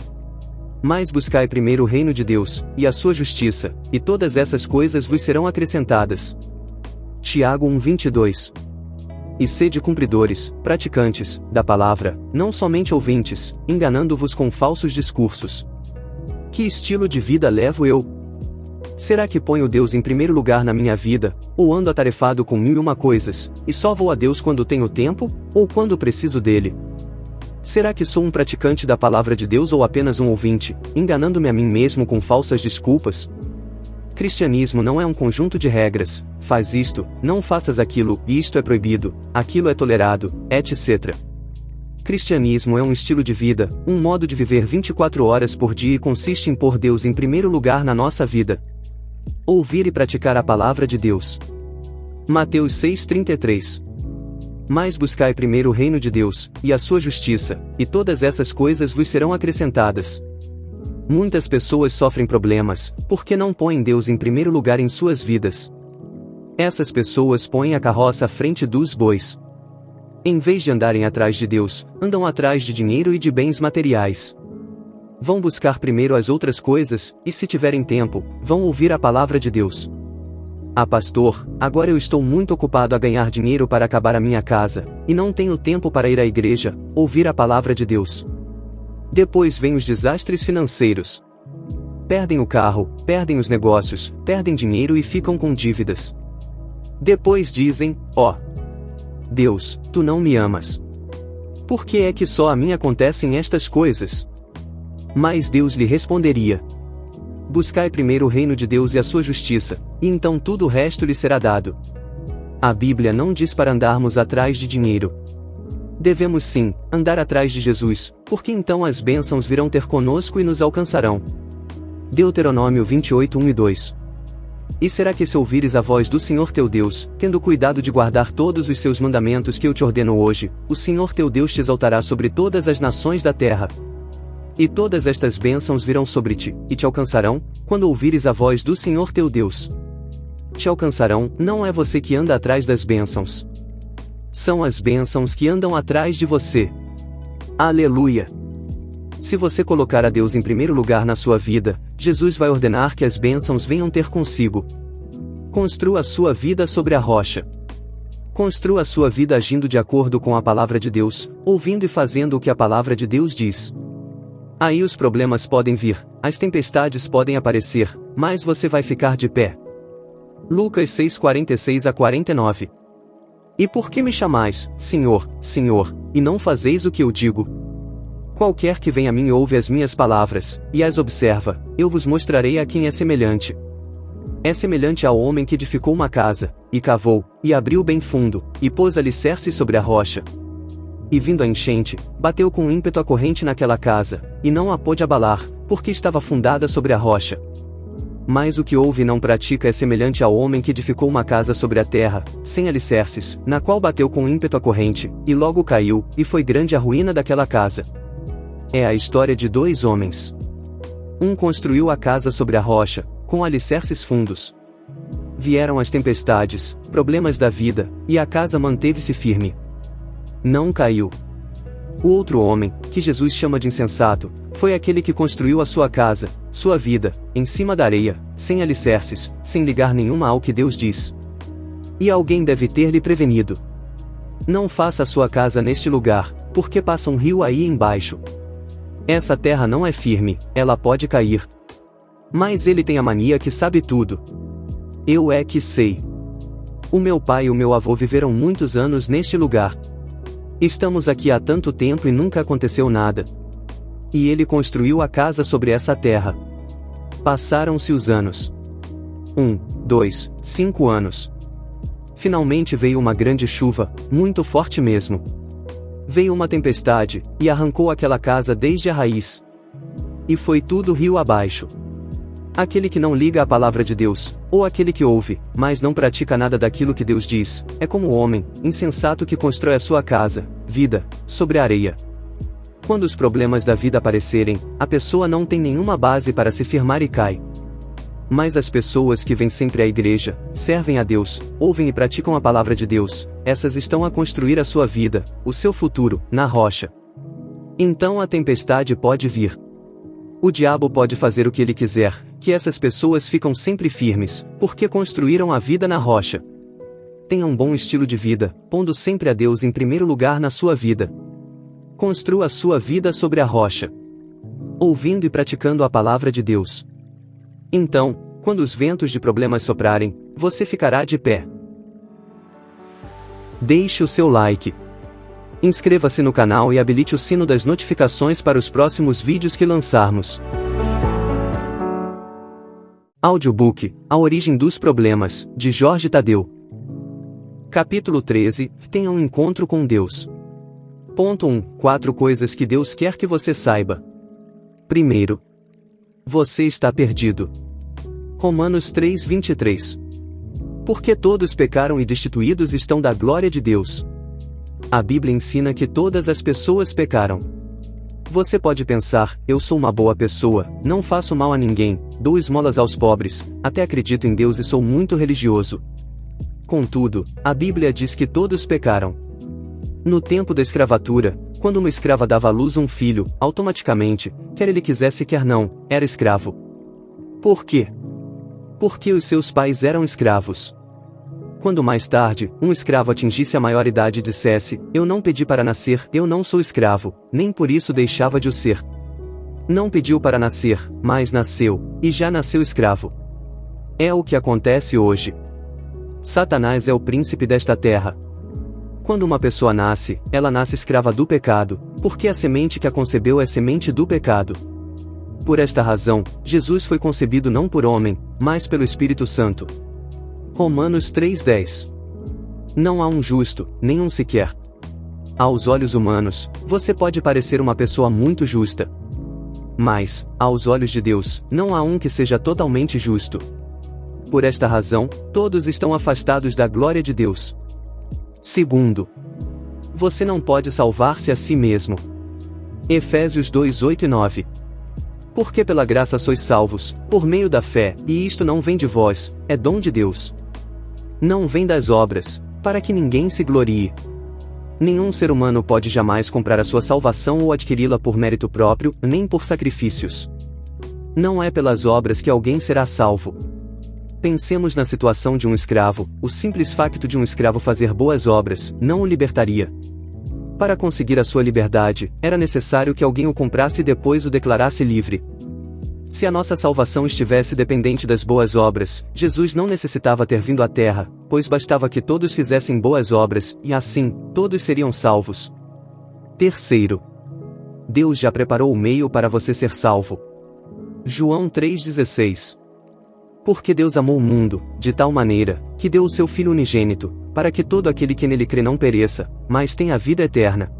Mas buscai primeiro o reino de Deus, e a sua justiça, e todas essas coisas vos serão acrescentadas. Tiago 1,22. E sede cumpridores, praticantes, da palavra, não somente ouvintes, enganando-vos com falsos discursos. Que estilo de vida levo eu? Será que ponho Deus em primeiro lugar na minha vida, ou ando atarefado com 1001 coisas, e só vou a Deus quando tenho tempo, ou quando preciso dele? Será que sou um praticante da palavra de Deus ou apenas um ouvinte, enganando-me a mim mesmo com falsas desculpas? Cristianismo não é um conjunto de regras, faz isto, não faças aquilo, isto é proibido, aquilo é tolerado, etc. Cristianismo é um estilo de vida, um modo de viver 24 horas por dia e consiste em pôr Deus em primeiro lugar na nossa vida. Ouvir e praticar a palavra de Deus. Mateus 6,33. Mas buscai primeiro o reino de Deus, e a sua justiça, e todas essas coisas vos serão acrescentadas. Muitas pessoas sofrem problemas, porque não põem Deus em primeiro lugar em suas vidas. Essas pessoas põem a carroça à frente dos bois. Em vez de andarem atrás de Deus, andam atrás de dinheiro e de bens materiais. Vão buscar primeiro as outras coisas, e se tiverem tempo, vão ouvir a palavra de Deus. Ah, pastor, agora eu estou muito ocupado a ganhar dinheiro para acabar a minha casa, e não tenho tempo para ir à igreja, ouvir a palavra de Deus. Depois vêm os desastres financeiros. Perdem o carro, perdem os negócios, perdem dinheiro e ficam com dívidas. Depois dizem: ó, Deus, tu não me amas. Por que é que só a mim acontecem estas coisas? Mas Deus lhe responderia: buscai primeiro o reino de Deus e a sua justiça, e então tudo o resto lhe será dado. A Bíblia não diz para andarmos atrás de dinheiro. Devemos sim, andar atrás de Jesus, porque então as bênçãos virão ter conosco e nos alcançarão. Deuteronômio 28, 1 e 2. E será que se ouvires a voz do Senhor teu Deus, tendo cuidado de guardar todos os seus mandamentos que eu te ordeno hoje, o Senhor teu Deus te exaltará sobre todas as nações da terra. E todas estas bênçãos virão sobre ti, e te alcançarão, quando ouvires a voz do Senhor teu Deus. Te alcançarão, não é você que anda atrás das bênçãos. São as bênçãos que andam atrás de você. Aleluia! Se você colocar a Deus em primeiro lugar na sua vida, Jesus vai ordenar que as bênçãos venham ter consigo. Construa a sua vida sobre a rocha. Construa a sua vida agindo de acordo com a palavra de Deus, ouvindo e fazendo o que a palavra de Deus diz. Aí os problemas podem vir, as tempestades podem aparecer, mas você vai ficar de pé. Lucas 6:46-49. E por que me chamais, Senhor, Senhor, e não fazeis o que eu digo? Qualquer que vem a mim e ouve as minhas palavras, e as observa, eu vos mostrarei a quem é semelhante. É semelhante ao homem que edificou uma casa, e cavou, e abriu bem fundo, e pôs alicerce sobre a rocha. E vindo a enchente, bateu com ímpeto a corrente naquela casa, e não a pôde abalar, porque estava fundada sobre a rocha. Mas o que ouve e não pratica é semelhante ao homem que edificou uma casa sobre a terra, sem alicerces, na qual bateu com ímpeto a corrente, e logo caiu, e foi grande a ruína daquela casa. É a história de dois homens. Um construiu a casa sobre a rocha, com alicerces fundos. Vieram as tempestades, problemas da vida, e a casa manteve-se firme. Não caiu. O outro homem, que Jesus chama de insensato, foi aquele que construiu a sua casa, sua vida, em cima da areia, sem alicerces, sem ligar nenhuma ao que Deus diz. E alguém deve ter lhe prevenido: não faça a sua casa neste lugar, porque passa um rio aí embaixo. Essa terra não é firme, ela pode cair. Mas ele tem a mania que sabe tudo. Eu é que sei. O meu pai e o meu avô viveram muitos anos neste lugar. Estamos aqui há tanto tempo e nunca aconteceu nada. E ele construiu a casa sobre essa terra. Passaram-se os anos. 1, 2, 5 anos. Finalmente veio uma grande chuva, muito forte mesmo. Veio uma tempestade, e arrancou aquela casa desde a raiz. E foi tudo rio abaixo. Aquele que não liga à palavra de Deus, ou aquele que ouve, mas não pratica nada daquilo que Deus diz, é como o homem insensato que constrói a sua casa, vida, sobre a areia. Quando os problemas da vida aparecerem, a pessoa não tem nenhuma base para se firmar e cai. Mas as pessoas que vêm sempre à igreja, servem a Deus, ouvem e praticam a palavra de Deus, essas estão a construir a sua vida, o seu futuro, na rocha. Então a tempestade pode vir. O diabo pode fazer o que ele quiser, que essas pessoas ficam sempre firmes, porque construíram a vida na rocha. Tenha um bom estilo de vida, pondo sempre a Deus em primeiro lugar na sua vida. Construa a sua vida sobre a rocha, ouvindo e praticando a palavra de Deus. Então, quando os ventos de problemas soprarem, você ficará de pé. Deixe o seu like. Inscreva-se no canal e habilite o sino das notificações para os próximos vídeos que lançarmos. Audiobook, A Origem dos Problemas, de Jorge Tadeu. Capítulo 13, Tenha um encontro com Deus. Ponto 1. 4 coisas que Deus quer que você saiba. Primeiro, você está perdido. Romanos 3:23. Porque todos pecaram e destituídos estão da glória de Deus. A Bíblia ensina que todas as pessoas pecaram. Você pode pensar: eu sou uma boa pessoa, não faço mal a ninguém, dou esmolas aos pobres, até acredito em Deus e sou muito religioso. Contudo, a Bíblia diz que todos pecaram. No tempo da escravatura, quando uma escrava dava à luz um filho, automaticamente, quer ele quisesse quer não, era escravo. Por quê? Porque os seus pais eram escravos. Quando mais tarde, um escravo atingisse a maioridade e dissesse, eu não pedi para nascer, eu não sou escravo, nem por isso deixava de o ser. Não pediu para nascer, mas nasceu, e já nasceu escravo. É o que acontece hoje. Satanás é o príncipe desta terra. Quando uma pessoa nasce, ela nasce escrava do pecado, porque a semente que a concebeu é semente do pecado. Por esta razão, Jesus foi concebido não por homem, mas pelo Espírito Santo. Romanos 3:10. Não há um justo, nenhum sequer. Aos olhos humanos, você pode parecer uma pessoa muito justa. Mas, aos olhos de Deus, não há um que seja totalmente justo. Por esta razão, todos estão afastados da glória de Deus. Segundo, você não pode salvar-se a si mesmo. Efésios 2:8 e 9. Porque pela graça sois salvos, por meio da fé, e isto não vem de vós, é dom de Deus. Não vem das obras, para que ninguém se glorie. Nenhum ser humano pode jamais comprar a sua salvação ou adquiri-la por mérito próprio, nem por sacrifícios. Não é pelas obras que alguém será salvo. Pensemos na situação de um escravo, o simples facto de um escravo fazer boas obras, não o libertaria. Para conseguir a sua liberdade, era necessário que alguém o comprasse e depois o declarasse livre. Se a nossa salvação estivesse dependente das boas obras, Jesus não necessitava ter vindo à terra, pois bastava que todos fizessem boas obras, e assim, todos seriam salvos. Terceiro, Deus já preparou o meio para você ser salvo. João 3,16. Porque Deus amou o mundo, de tal maneira, que deu o seu Filho unigênito, para que todo aquele que nele crê não pereça, mas tenha a vida eterna.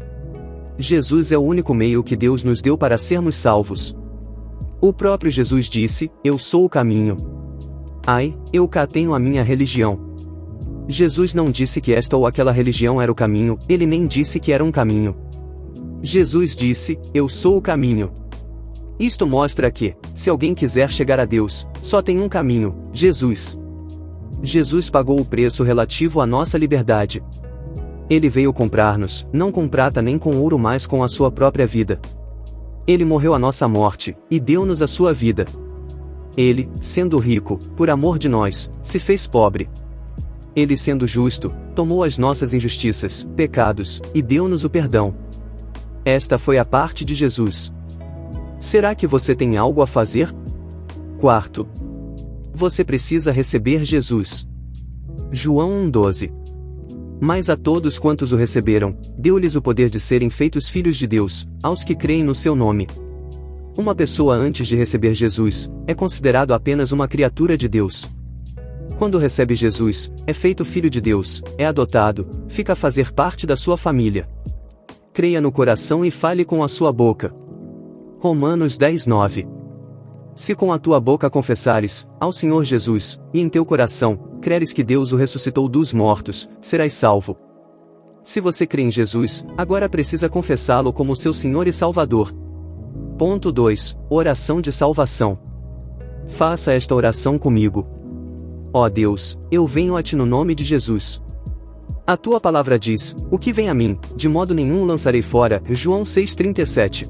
Jesus é o único meio que Deus nos deu para sermos salvos. O próprio Jesus disse, eu sou o caminho. Ai, eu cá tenho a minha religião. Jesus não disse que esta ou aquela religião era o caminho, ele nem disse que era um caminho. Jesus disse, eu sou o caminho. Isto mostra que, se alguém quiser chegar a Deus, só tem um caminho, Jesus. Jesus pagou o preço relativo à nossa liberdade. Ele veio comprar-nos, não com prata nem com ouro, mas com a sua própria vida. Ele morreu a nossa morte, e deu-nos a sua vida. Ele, sendo rico, por amor de nós, se fez pobre. Ele, sendo justo, tomou as nossas injustiças, pecados, e deu-nos o perdão. Esta foi a parte de Jesus. Será que você tem algo a fazer? Quarto, você precisa receber Jesus. João 1,12. Mas a todos quantos o receberam, deu-lhes o poder de serem feitos filhos de Deus, aos que creem no seu nome. Uma pessoa antes de receber Jesus, é considerado apenas uma criatura de Deus. Quando recebe Jesus, é feito filho de Deus, é adotado, fica a fazer parte da sua família. Creia no coração e fale com a sua boca. Romanos 10:9. Se com a tua boca confessares ao Senhor Jesus, e em teu coração creres que Deus o ressuscitou dos mortos, serás salvo. Se você crê em Jesus, agora precisa confessá-lo como seu Senhor e Salvador. Ponto 2. Oração de salvação. Faça esta oração comigo. Ó Deus, eu venho a ti no nome de Jesus. A tua palavra diz, o que vem a mim, de modo nenhum lançarei fora, João 6,37.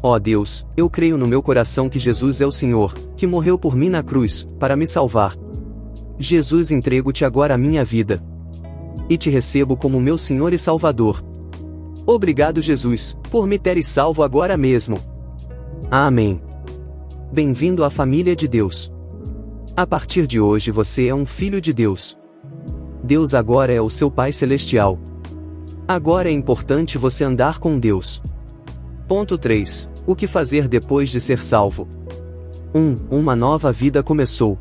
Ó Deus, eu creio no meu coração que Jesus é o Senhor, que morreu por mim na cruz, para me salvar. Jesus, entrego-te agora a minha vida. E te recebo como meu Senhor e Salvador. Obrigado, Jesus, por me teres salvo agora mesmo. Amém. Bem-vindo à família de Deus. A partir de hoje você é um filho de Deus. Deus agora é o seu Pai Celestial. Agora é importante você andar com Deus. Ponto 3. O que fazer depois de ser salvo? 1. Uma nova vida começou.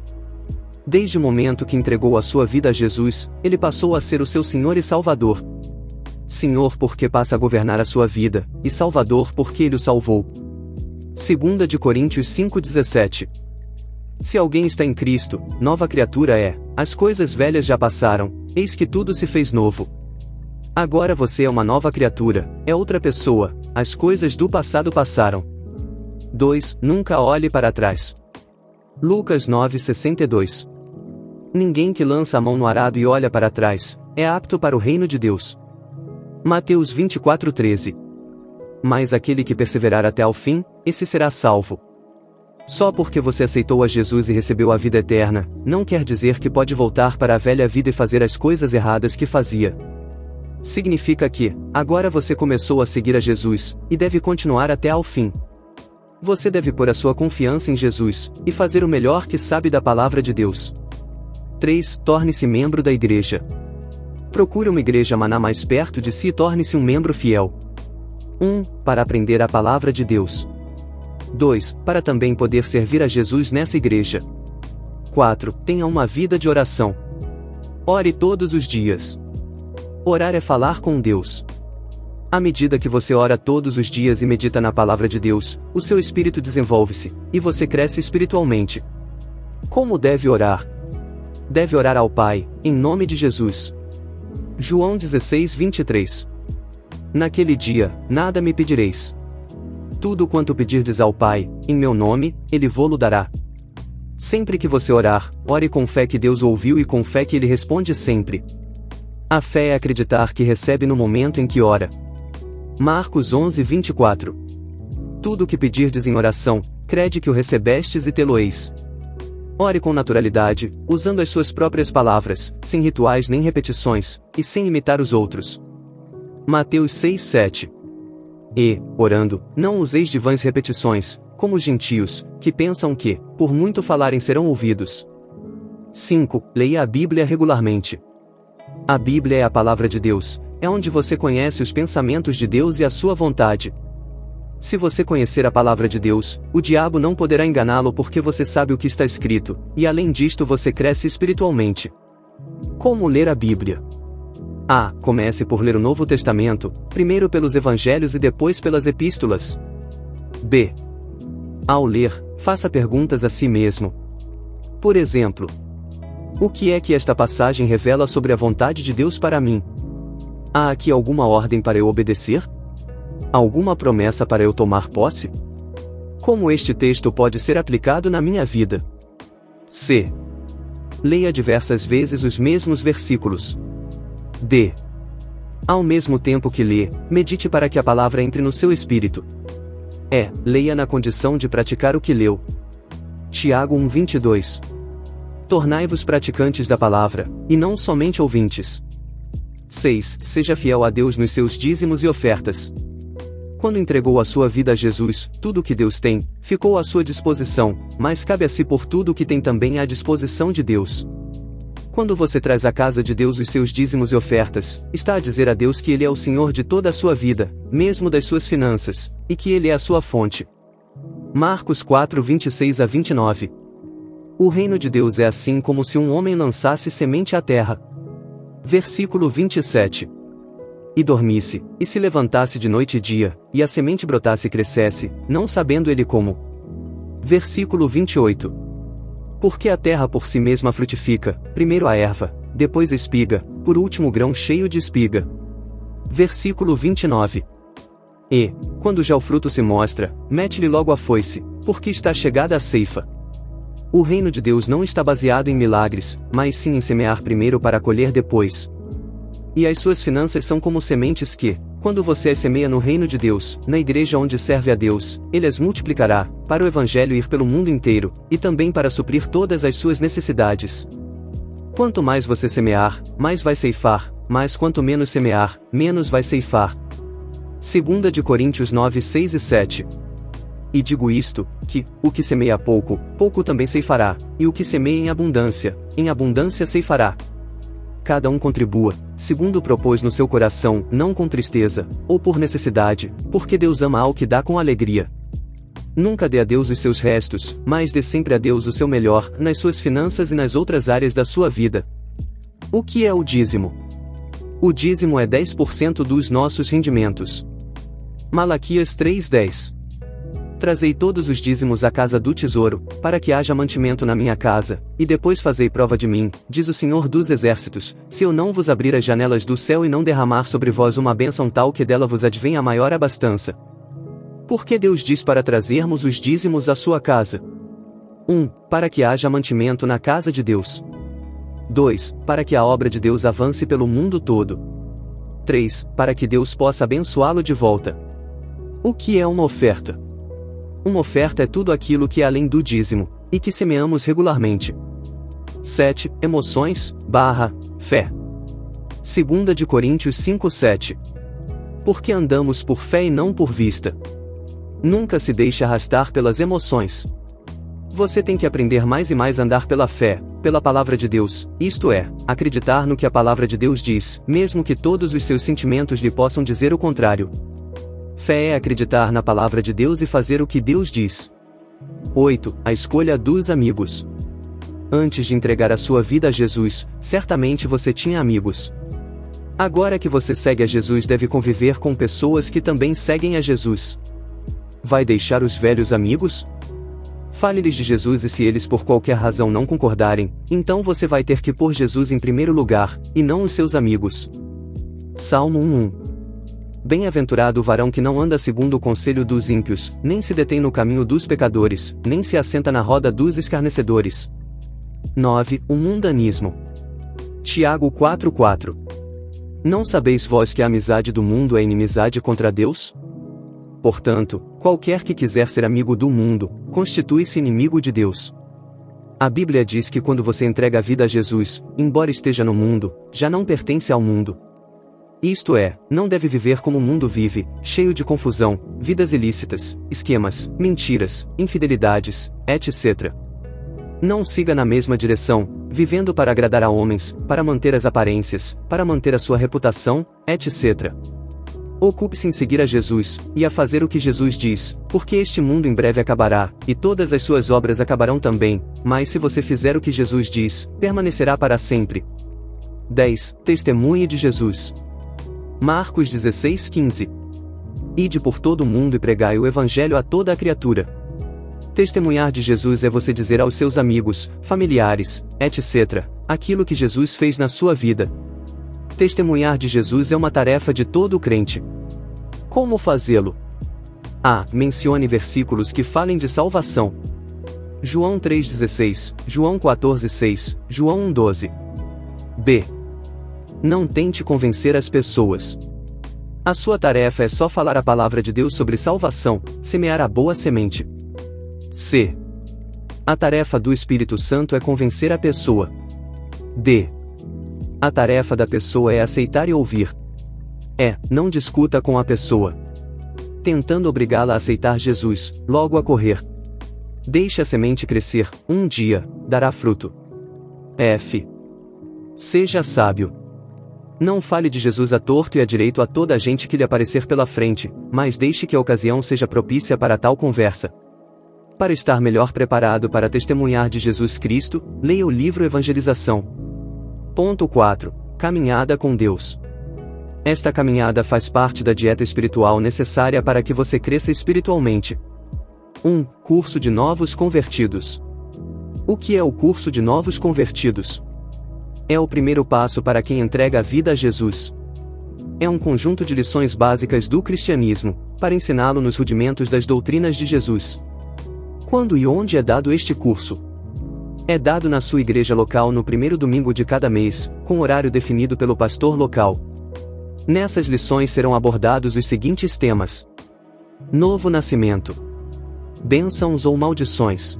Desde o momento que entregou a sua vida a Jesus, ele passou a ser o seu Senhor e Salvador. Senhor porque passa a governar a sua vida, e Salvador porque ele o salvou. 2 de Coríntios 5,17. Se alguém está em Cristo, nova criatura é, as coisas velhas já passaram, eis que tudo se fez novo. Agora você é uma nova criatura, é outra pessoa, as coisas do passado passaram. 2. Nunca olhe para trás. Lucas 9,62. Ninguém que lança a mão no arado e olha para trás, é apto para o reino de Deus. Mateus 24:13. Mas aquele que perseverar até ao fim, esse será salvo. Só porque você aceitou a Jesus e recebeu a vida eterna, não quer dizer que pode voltar para a velha vida e fazer as coisas erradas que fazia. Significa que, agora você começou a seguir a Jesus, e deve continuar até ao fim. Você deve pôr a sua confiança em Jesus, e fazer o melhor que sabe da palavra de Deus. 3. Torne-se membro da igreja. Procure uma igreja maná mais perto de si e torne-se um membro fiel. 1. Para aprender a palavra de Deus. 2. Para também poder servir a Jesus nessa igreja. 4. Tenha uma vida de oração. Ore todos os dias. Orar é falar com Deus. À medida que você ora todos os dias e medita na palavra de Deus, o seu espírito desenvolve-se, e você cresce espiritualmente. Como deve orar? Deve orar ao Pai, em nome de Jesus. João 16:23. Naquele dia, nada me pedireis. Tudo quanto pedirdes ao Pai, em meu nome, Ele vô-lo dará. Sempre que você orar, ore com fé que Deus o ouviu e com fé que Ele responde sempre. A fé é acreditar que recebe no momento em que ora. Marcos 11:24. Tudo o que pedirdes em oração, crede que o recebestes e tê-lo-eis. Ore com naturalidade, usando as suas próprias palavras, sem rituais nem repetições, e sem imitar os outros. Mateus 6:7. E, orando, não useis de vãs repetições, como os gentios, que pensam que, por muito falarem serão ouvidos. 5. Leia a Bíblia regularmente. A Bíblia é a palavra de Deus, é onde você conhece os pensamentos de Deus e a sua vontade. Se você conhecer a palavra de Deus, o diabo não poderá enganá-lo porque você sabe o que está escrito, e além disto você cresce espiritualmente. Como ler a Bíblia? A. Comece por ler o Novo Testamento, primeiro pelos Evangelhos e depois pelas Epístolas. B. Ao ler, faça perguntas a si mesmo. Por exemplo, o que é que esta passagem revela sobre a vontade de Deus para mim? Há aqui alguma ordem para eu obedecer? Alguma promessa para eu tomar posse? Como este texto pode ser aplicado na minha vida? C. Leia diversas vezes os mesmos versículos. D. Ao mesmo tempo que lê, medite para que a palavra entre no seu espírito. E. Leia na condição de praticar o que leu. Tiago 1:22. Tornai-vos praticantes da palavra, e não somente ouvintes. 6. Seja fiel a Deus nos seus dízimos e ofertas. Quando entregou a sua vida a Jesus, tudo o que Deus tem, ficou à sua disposição, mas cabe a si por tudo o que tem também à disposição de Deus. Quando você traz à casa de Deus os seus dízimos e ofertas, está a dizer a Deus que Ele é o Senhor de toda a sua vida, mesmo das suas finanças, e que Ele é a sua fonte. Marcos 4:26-29. O reino de Deus é assim como se um homem lançasse semente à terra. Versículo 27. E dormisse, e se levantasse de noite e dia, e a semente brotasse e crescesse, não sabendo ele como. Versículo 28. Porque a terra por si mesma frutifica, primeiro a erva, depois a espiga, por último o grão cheio de espiga. Versículo 29. E, quando já o fruto se mostra, mete-lhe logo a foice, porque está chegada a ceifa. O reino de Deus não está baseado em milagres, mas sim em semear primeiro para colher depois. E as suas finanças são como sementes que, quando você as semeia no reino de Deus, na igreja onde serve a Deus, Ele as multiplicará, para o Evangelho ir pelo mundo inteiro, e também para suprir todas as suas necessidades. Quanto mais você semear, mais vai ceifar, mas quanto menos semear, menos vai ceifar. 2 de Coríntios 9:6 e 7. E digo isto, que, o que semeia pouco, pouco também ceifará, e o que semeia em abundância ceifará. Cada um contribua, segundo propôs no seu coração, não com tristeza, ou por necessidade, porque Deus ama ao que dá com alegria. Nunca dê a Deus os seus restos, mas dê sempre a Deus o seu melhor, nas suas finanças e nas outras áreas da sua vida. O que é o dízimo? O dízimo é 10% dos nossos rendimentos. Malaquias 3:10. Trazei todos os dízimos à casa do tesouro, para que haja mantimento na minha casa, e depois fazei prova de mim, diz o Senhor dos Exércitos, se eu não vos abrir as janelas do céu e não derramar sobre vós uma bênção tal que dela vos advenha a maior abastança. Por que Deus diz para trazermos os dízimos à sua casa? 1. Para que haja mantimento na casa de Deus. 2. Para que a obra de Deus avance pelo mundo todo. 3. Para que Deus possa abençoá-lo de volta. O que é uma oferta? Uma oferta é tudo aquilo que é além do dízimo, e que semeamos regularmente. 7. Emoções, fé. 2 de Coríntios 5:7. Porque andamos por fé e não por vista. Nunca se deixe arrastar pelas emoções. Você tem que aprender mais e mais a andar pela fé, pela palavra de Deus, isto é, acreditar no que a palavra de Deus diz, mesmo que todos os seus sentimentos lhe possam dizer o contrário. Fé é acreditar na palavra de Deus e fazer o que Deus diz. 8. A escolha dos amigos. Antes de entregar a sua vida a Jesus, certamente você tinha amigos. Agora que você segue a Jesus, deve conviver com pessoas que também seguem a Jesus. Vai deixar os velhos amigos? Fale-lhes de Jesus e se eles por qualquer razão não concordarem, então você vai ter que pôr Jesus em primeiro lugar, e não os seus amigos. Salmo 1:1. Bem-aventurado o varão que não anda segundo o conselho dos ímpios, nem se detém no caminho dos pecadores, nem se assenta na roda dos escarnecedores. 9. O mundanismo. Tiago 4:4. Não sabeis vós que a amizade do mundo é inimizade contra Deus? Portanto, qualquer que quiser ser amigo do mundo, constitui-se inimigo de Deus. A Bíblia diz que quando você entrega a vida a Jesus, embora esteja no mundo, já não pertence ao mundo. Isto é, não deve viver como o mundo vive, cheio de confusão, vidas ilícitas, esquemas, mentiras, infidelidades, etc. Não siga na mesma direção, vivendo para agradar a homens, para manter as aparências, para manter a sua reputação, etc. Ocupe-se em seguir a Jesus, e a fazer o que Jesus diz, porque este mundo em breve acabará, e todas as suas obras acabarão também, mas se você fizer o que Jesus diz, permanecerá para sempre. 10. Testemunhe de Jesus. Marcos 16:15. Ide por todo o mundo e pregai o Evangelho a toda a criatura. Testemunhar de Jesus é você dizer aos seus amigos, familiares, etc., aquilo que Jesus fez na sua vida. Testemunhar de Jesus é uma tarefa de todo crente. Como fazê-lo? A. Mencione versículos que falem de salvação. João 3,16, João 14,6, João 1,12. B. Não tente convencer as pessoas. A sua tarefa é só falar a palavra de Deus sobre salvação, semear a boa semente. C. A tarefa do Espírito Santo é convencer a pessoa. D. A tarefa da pessoa é aceitar e ouvir. E. Não discuta com a pessoa, tentando obrigá-la a aceitar Jesus, logo a correr. Deixe a semente crescer, um dia, dará fruto. F. Seja sábio. Não fale de Jesus à torto e à direito a toda a gente que lhe aparecer pela frente, mas deixe que a ocasião seja propícia para tal conversa. Para estar melhor preparado para testemunhar de Jesus Cristo, leia o livro Evangelização. Ponto 4. Caminhada com Deus. Esta caminhada faz parte da dieta espiritual necessária para que você cresça espiritualmente. 1. Curso de Novos Convertidos. O que é o curso de Novos Convertidos? É o primeiro passo para quem entrega a vida a Jesus. É um conjunto de lições básicas do cristianismo, para ensiná-lo nos rudimentos das doutrinas de Jesus. Quando e onde é dado este curso? É dado na sua igreja local no primeiro domingo de cada mês, com horário definido pelo pastor local. Nessas lições serão abordados os seguintes temas: Novo nascimento, bênçãos ou maldições,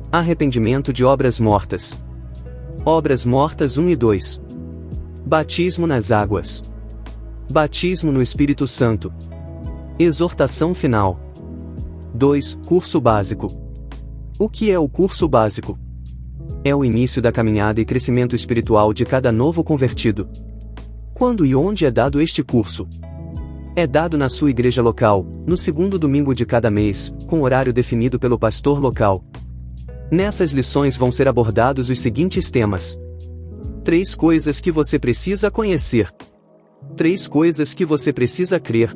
arrependimento de obras mortas, obras mortas 1 e 2, batismo nas águas, batismo no Espírito Santo, exortação final. 2. Curso básico. O que é o curso básico? É o início da caminhada e crescimento espiritual de cada novo convertido. Quando e onde é dado este curso? É dado na sua igreja local, no segundo domingo de cada mês, com horário definido pelo pastor local. Nessas lições vão ser abordados os seguintes temas: 3 coisas que você precisa conhecer, 3 coisas que você precisa crer,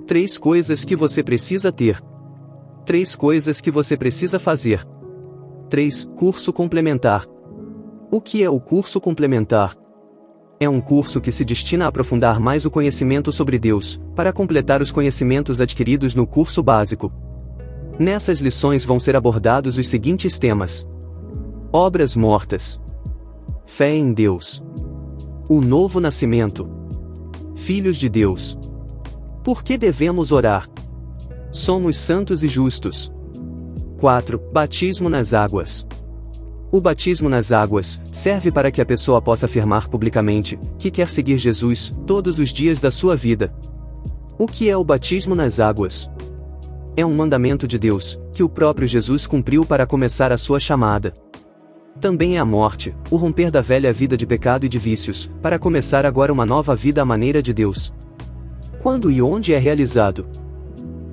3 coisas que você precisa ter, 3 coisas que você precisa fazer. 3. Curso complementar. O que é o curso complementar? É um curso que se destina a aprofundar mais o conhecimento sobre Deus, para completar os conhecimentos adquiridos no curso básico. Nessas lições vão ser abordados os seguintes temas: obras mortas, fé em Deus, o novo nascimento, filhos de Deus. Por que devemos orar? Somos santos e justos. 4. Batismo nas águas. O batismo nas águas serve para que a pessoa possa afirmar publicamente que quer seguir Jesus todos os dias da sua vida. O que é o batismo nas águas? É um mandamento de Deus, que o próprio Jesus cumpriu para começar a sua chamada. Também é a morte, o romper da velha vida de pecado e de vícios, para começar agora uma nova vida à maneira de Deus. Quando e onde é realizado?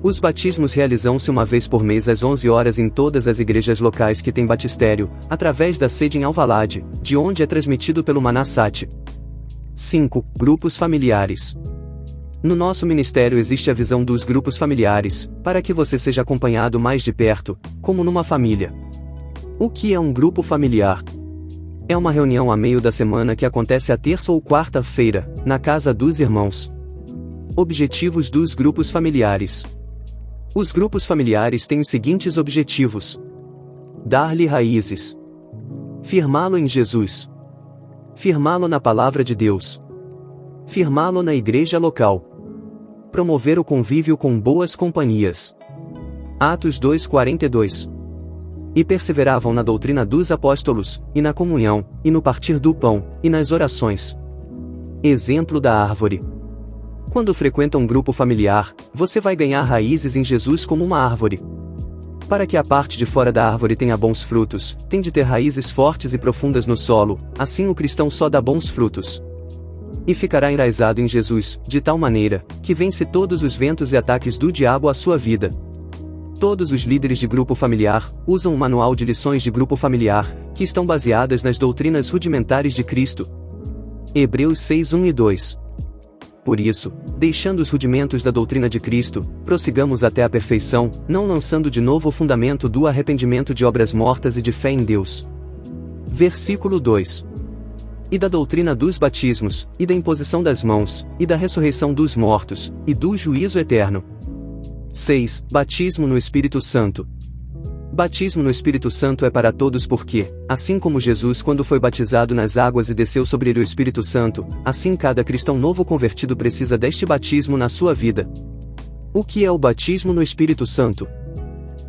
Os batismos realizam-se uma vez por mês às 11 horas em todas as igrejas locais que têm batistério, através da sede em Alvalade, de onde é transmitido pelo Manassate. 5. Grupos familiares. No nosso ministério existe a visão dos grupos familiares, para que você seja acompanhado mais de perto, como numa família. O que é um grupo familiar? É uma reunião a meio da semana que acontece à terça ou quarta-feira, na casa dos irmãos. Objetivos dos grupos familiares. Os grupos familiares têm os seguintes objetivos: dar-lhe raízes, firmá-lo em Jesus, firmá-lo na palavra de Deus, firmá-lo na igreja local, promover o convívio com boas companhias. Atos 2:42. E perseveravam na doutrina dos apóstolos, e na comunhão, e no partir do pão, e nas orações. Exemplo da árvore. Quando frequenta um grupo familiar, você vai ganhar raízes em Jesus como uma árvore. Para que a parte de fora da árvore tenha bons frutos, tem de ter raízes fortes e profundas no solo, assim o cristão só dá bons frutos. E ficará enraizado em Jesus, de tal maneira, que vence todos os ventos e ataques do diabo à sua vida. Todos os líderes de grupo familiar usam um manual de lições de grupo familiar, que estão baseadas nas doutrinas rudimentares de Cristo. Hebreus 6:1 e 2. Por isso, deixando os rudimentos da doutrina de Cristo, prossigamos até a perfeição, não lançando de novo o fundamento do arrependimento de obras mortas e de fé em Deus. Versículo 2. E da doutrina dos batismos, e da imposição das mãos, e da ressurreição dos mortos, e do juízo eterno. 6. Batismo no Espírito Santo. Batismo no Espírito Santo é para todos porque, assim como Jesus quando foi batizado nas águas e desceu sobre ele o Espírito Santo, assim cada cristão novo convertido precisa deste batismo na sua vida. O que é o batismo no Espírito Santo?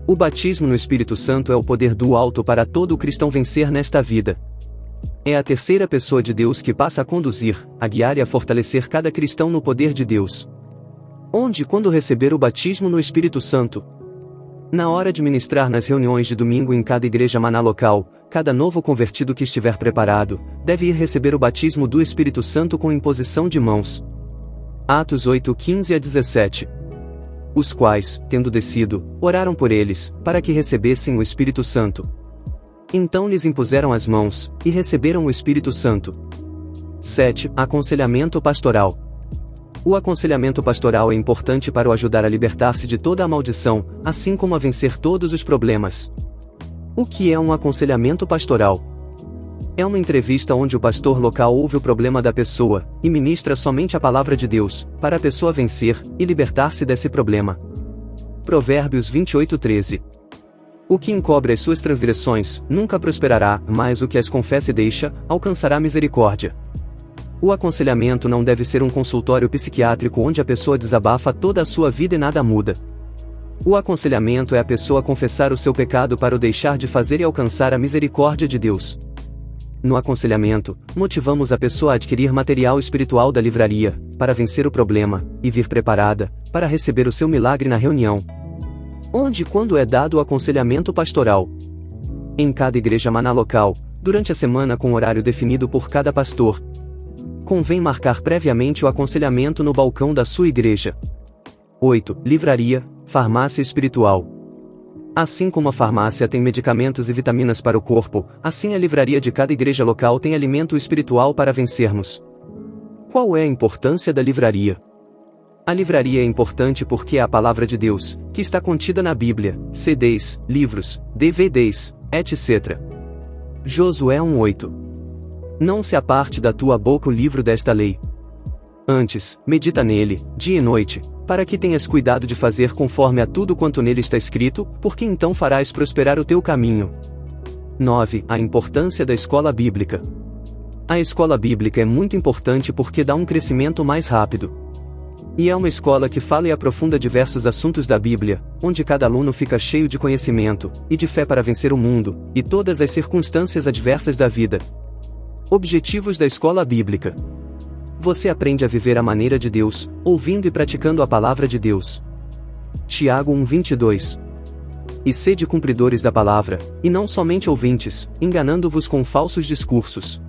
O batismo no Espírito Santo é o poder do alto para todo cristão vencer nesta vida. É a terceira pessoa de Deus que passa a conduzir, a guiar e a fortalecer cada cristão no poder de Deus. Onde e quando receber o batismo no Espírito Santo? Na hora de ministrar nas reuniões de domingo em cada igreja maná local, cada novo convertido que estiver preparado, deve ir receber o batismo do Espírito Santo com imposição de mãos. Atos 8:15 a 17. Os quais, tendo descido, oraram por eles, para que recebessem o Espírito Santo. Então lhes impuseram as mãos, e receberam o Espírito Santo. 7. Aconselhamento pastoral. O aconselhamento pastoral é importante para o ajudar a libertar-se de toda a maldição, assim como a vencer todos os problemas. O que é um aconselhamento pastoral? É uma entrevista onde o pastor local ouve o problema da pessoa, e ministra somente a palavra de Deus, para a pessoa vencer, e libertar-se desse problema. Provérbios 28:13. O que encobre as suas transgressões, nunca prosperará, mas o que as confessa e deixa, alcançará misericórdia. O aconselhamento não deve ser um consultório psiquiátrico onde a pessoa desabafa toda a sua vida e nada muda. O aconselhamento é a pessoa confessar o seu pecado para o deixar de fazer e alcançar a misericórdia de Deus. No aconselhamento, motivamos a pessoa a adquirir material espiritual da livraria, para vencer o problema, e vir preparada, para receber o seu milagre na reunião. Onde e quando é dado o aconselhamento pastoral? Em cada igreja maná local, durante a semana com horário definido por cada pastor. Convém marcar previamente o aconselhamento no balcão da sua igreja. 8. Livraria, farmácia espiritual. Assim como a farmácia tem medicamentos e vitaminas para o corpo, assim a livraria de cada igreja local tem alimento espiritual para vencermos. Qual é a importância da livraria? A livraria é importante porque é a palavra de Deus, que está contida na Bíblia, CDs, livros, DVDs, etc. Josué 1:8. Não se aparte da tua boca o livro desta lei. Antes, medita nele, dia e noite, para que tenhas cuidado de fazer conforme a tudo quanto nele está escrito, porque então farás prosperar o teu caminho. 9. A importância da escola bíblica. A escola bíblica é muito importante porque dá um crescimento mais rápido. E é uma escola que fala e aprofunda diversos assuntos da Bíblia, onde cada aluno fica cheio de conhecimento e de fé para vencer o mundo e todas as circunstâncias adversas da vida. Objetivos da escola bíblica. Você aprende a viver a maneira de Deus, ouvindo e praticando a palavra de Deus. Tiago 1:22. E sede cumpridores da palavra, e não somente ouvintes, enganando-vos com falsos discursos.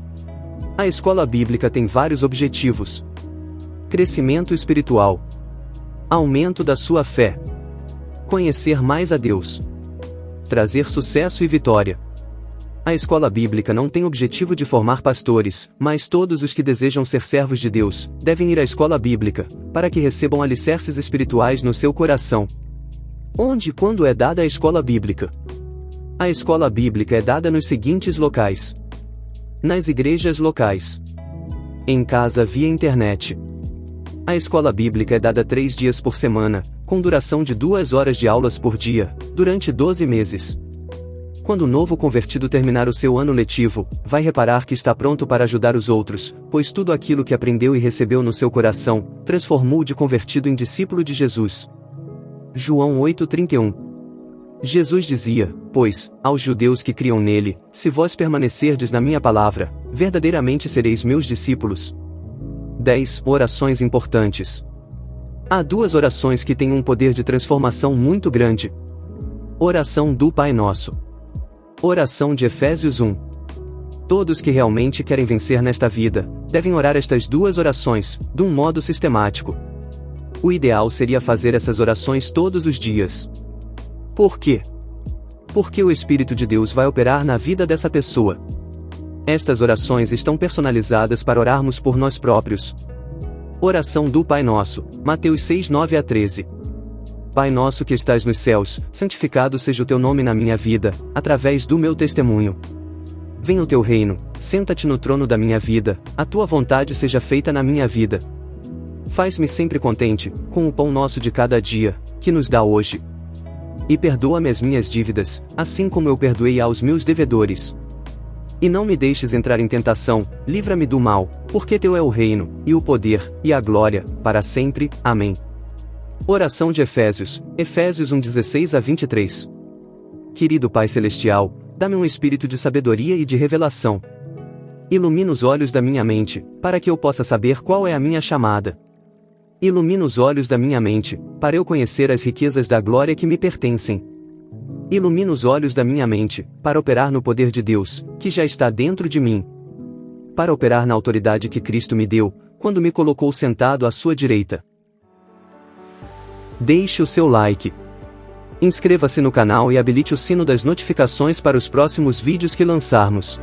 A escola bíblica tem vários objetivos. Crescimento espiritual. Aumento da sua fé. Conhecer mais a Deus. Trazer sucesso e vitória. A escola bíblica não tem objetivo de formar pastores, mas todos os que desejam ser servos de Deus devem ir à escola bíblica, para que recebam alicerces espirituais no seu coração. Onde e quando é dada a escola bíblica? A escola bíblica é dada nos seguintes locais: nas igrejas locais, em casa via internet. A escola bíblica é dada 3 dias por semana, com duração de 2 horas de aulas por dia, durante 12 meses. Quando o novo convertido terminar o seu ano letivo, vai reparar que está pronto para ajudar os outros, pois tudo aquilo que aprendeu e recebeu no seu coração, transformou de convertido em discípulo de Jesus. João 8:31. Jesus dizia, pois, aos judeus que criam nele, se vós permanecerdes na minha palavra, verdadeiramente sereis meus discípulos. 10 Orações importantes. Há 2 orações que têm um poder de transformação muito grande. Oração do Pai Nosso. Oração de Efésios 1. Todos que realmente querem vencer nesta vida, devem orar estas 2 orações, de um modo sistemático. O ideal seria fazer essas orações todos os dias. Por quê? Porque o Espírito de Deus vai operar na vida dessa pessoa. Estas orações estão personalizadas para orarmos por nós próprios. Oração do Pai Nosso, Mateus 6:9-13. Pai nosso que estás nos céus, santificado seja o teu nome na minha vida, através do meu testemunho. Venha o teu reino, senta-te no trono da minha vida, a tua vontade seja feita na minha vida. Faz-me sempre contente, com o pão nosso de cada dia, que nos dá hoje. E perdoa-me as minhas dívidas, assim como eu perdoei aos meus devedores. E não me deixes entrar em tentação, livra-me do mal, porque teu é o reino, e o poder, e a glória, para sempre. Amém. Oração de Efésios, Efésios 1:16-23. Querido Pai Celestial, dá-me um espírito de sabedoria e de revelação. Ilumina os olhos da minha mente, para que eu possa saber qual é a minha chamada. Ilumina os olhos da minha mente, para eu conhecer as riquezas da glória que me pertencem. Ilumina os olhos da minha mente, para operar no poder de Deus, que já está dentro de mim. Para operar na autoridade que Cristo me deu, quando me colocou sentado à sua direita. Deixe o seu like. Inscreva-se no canal e habilite o sino das notificações para os próximos vídeos que lançarmos.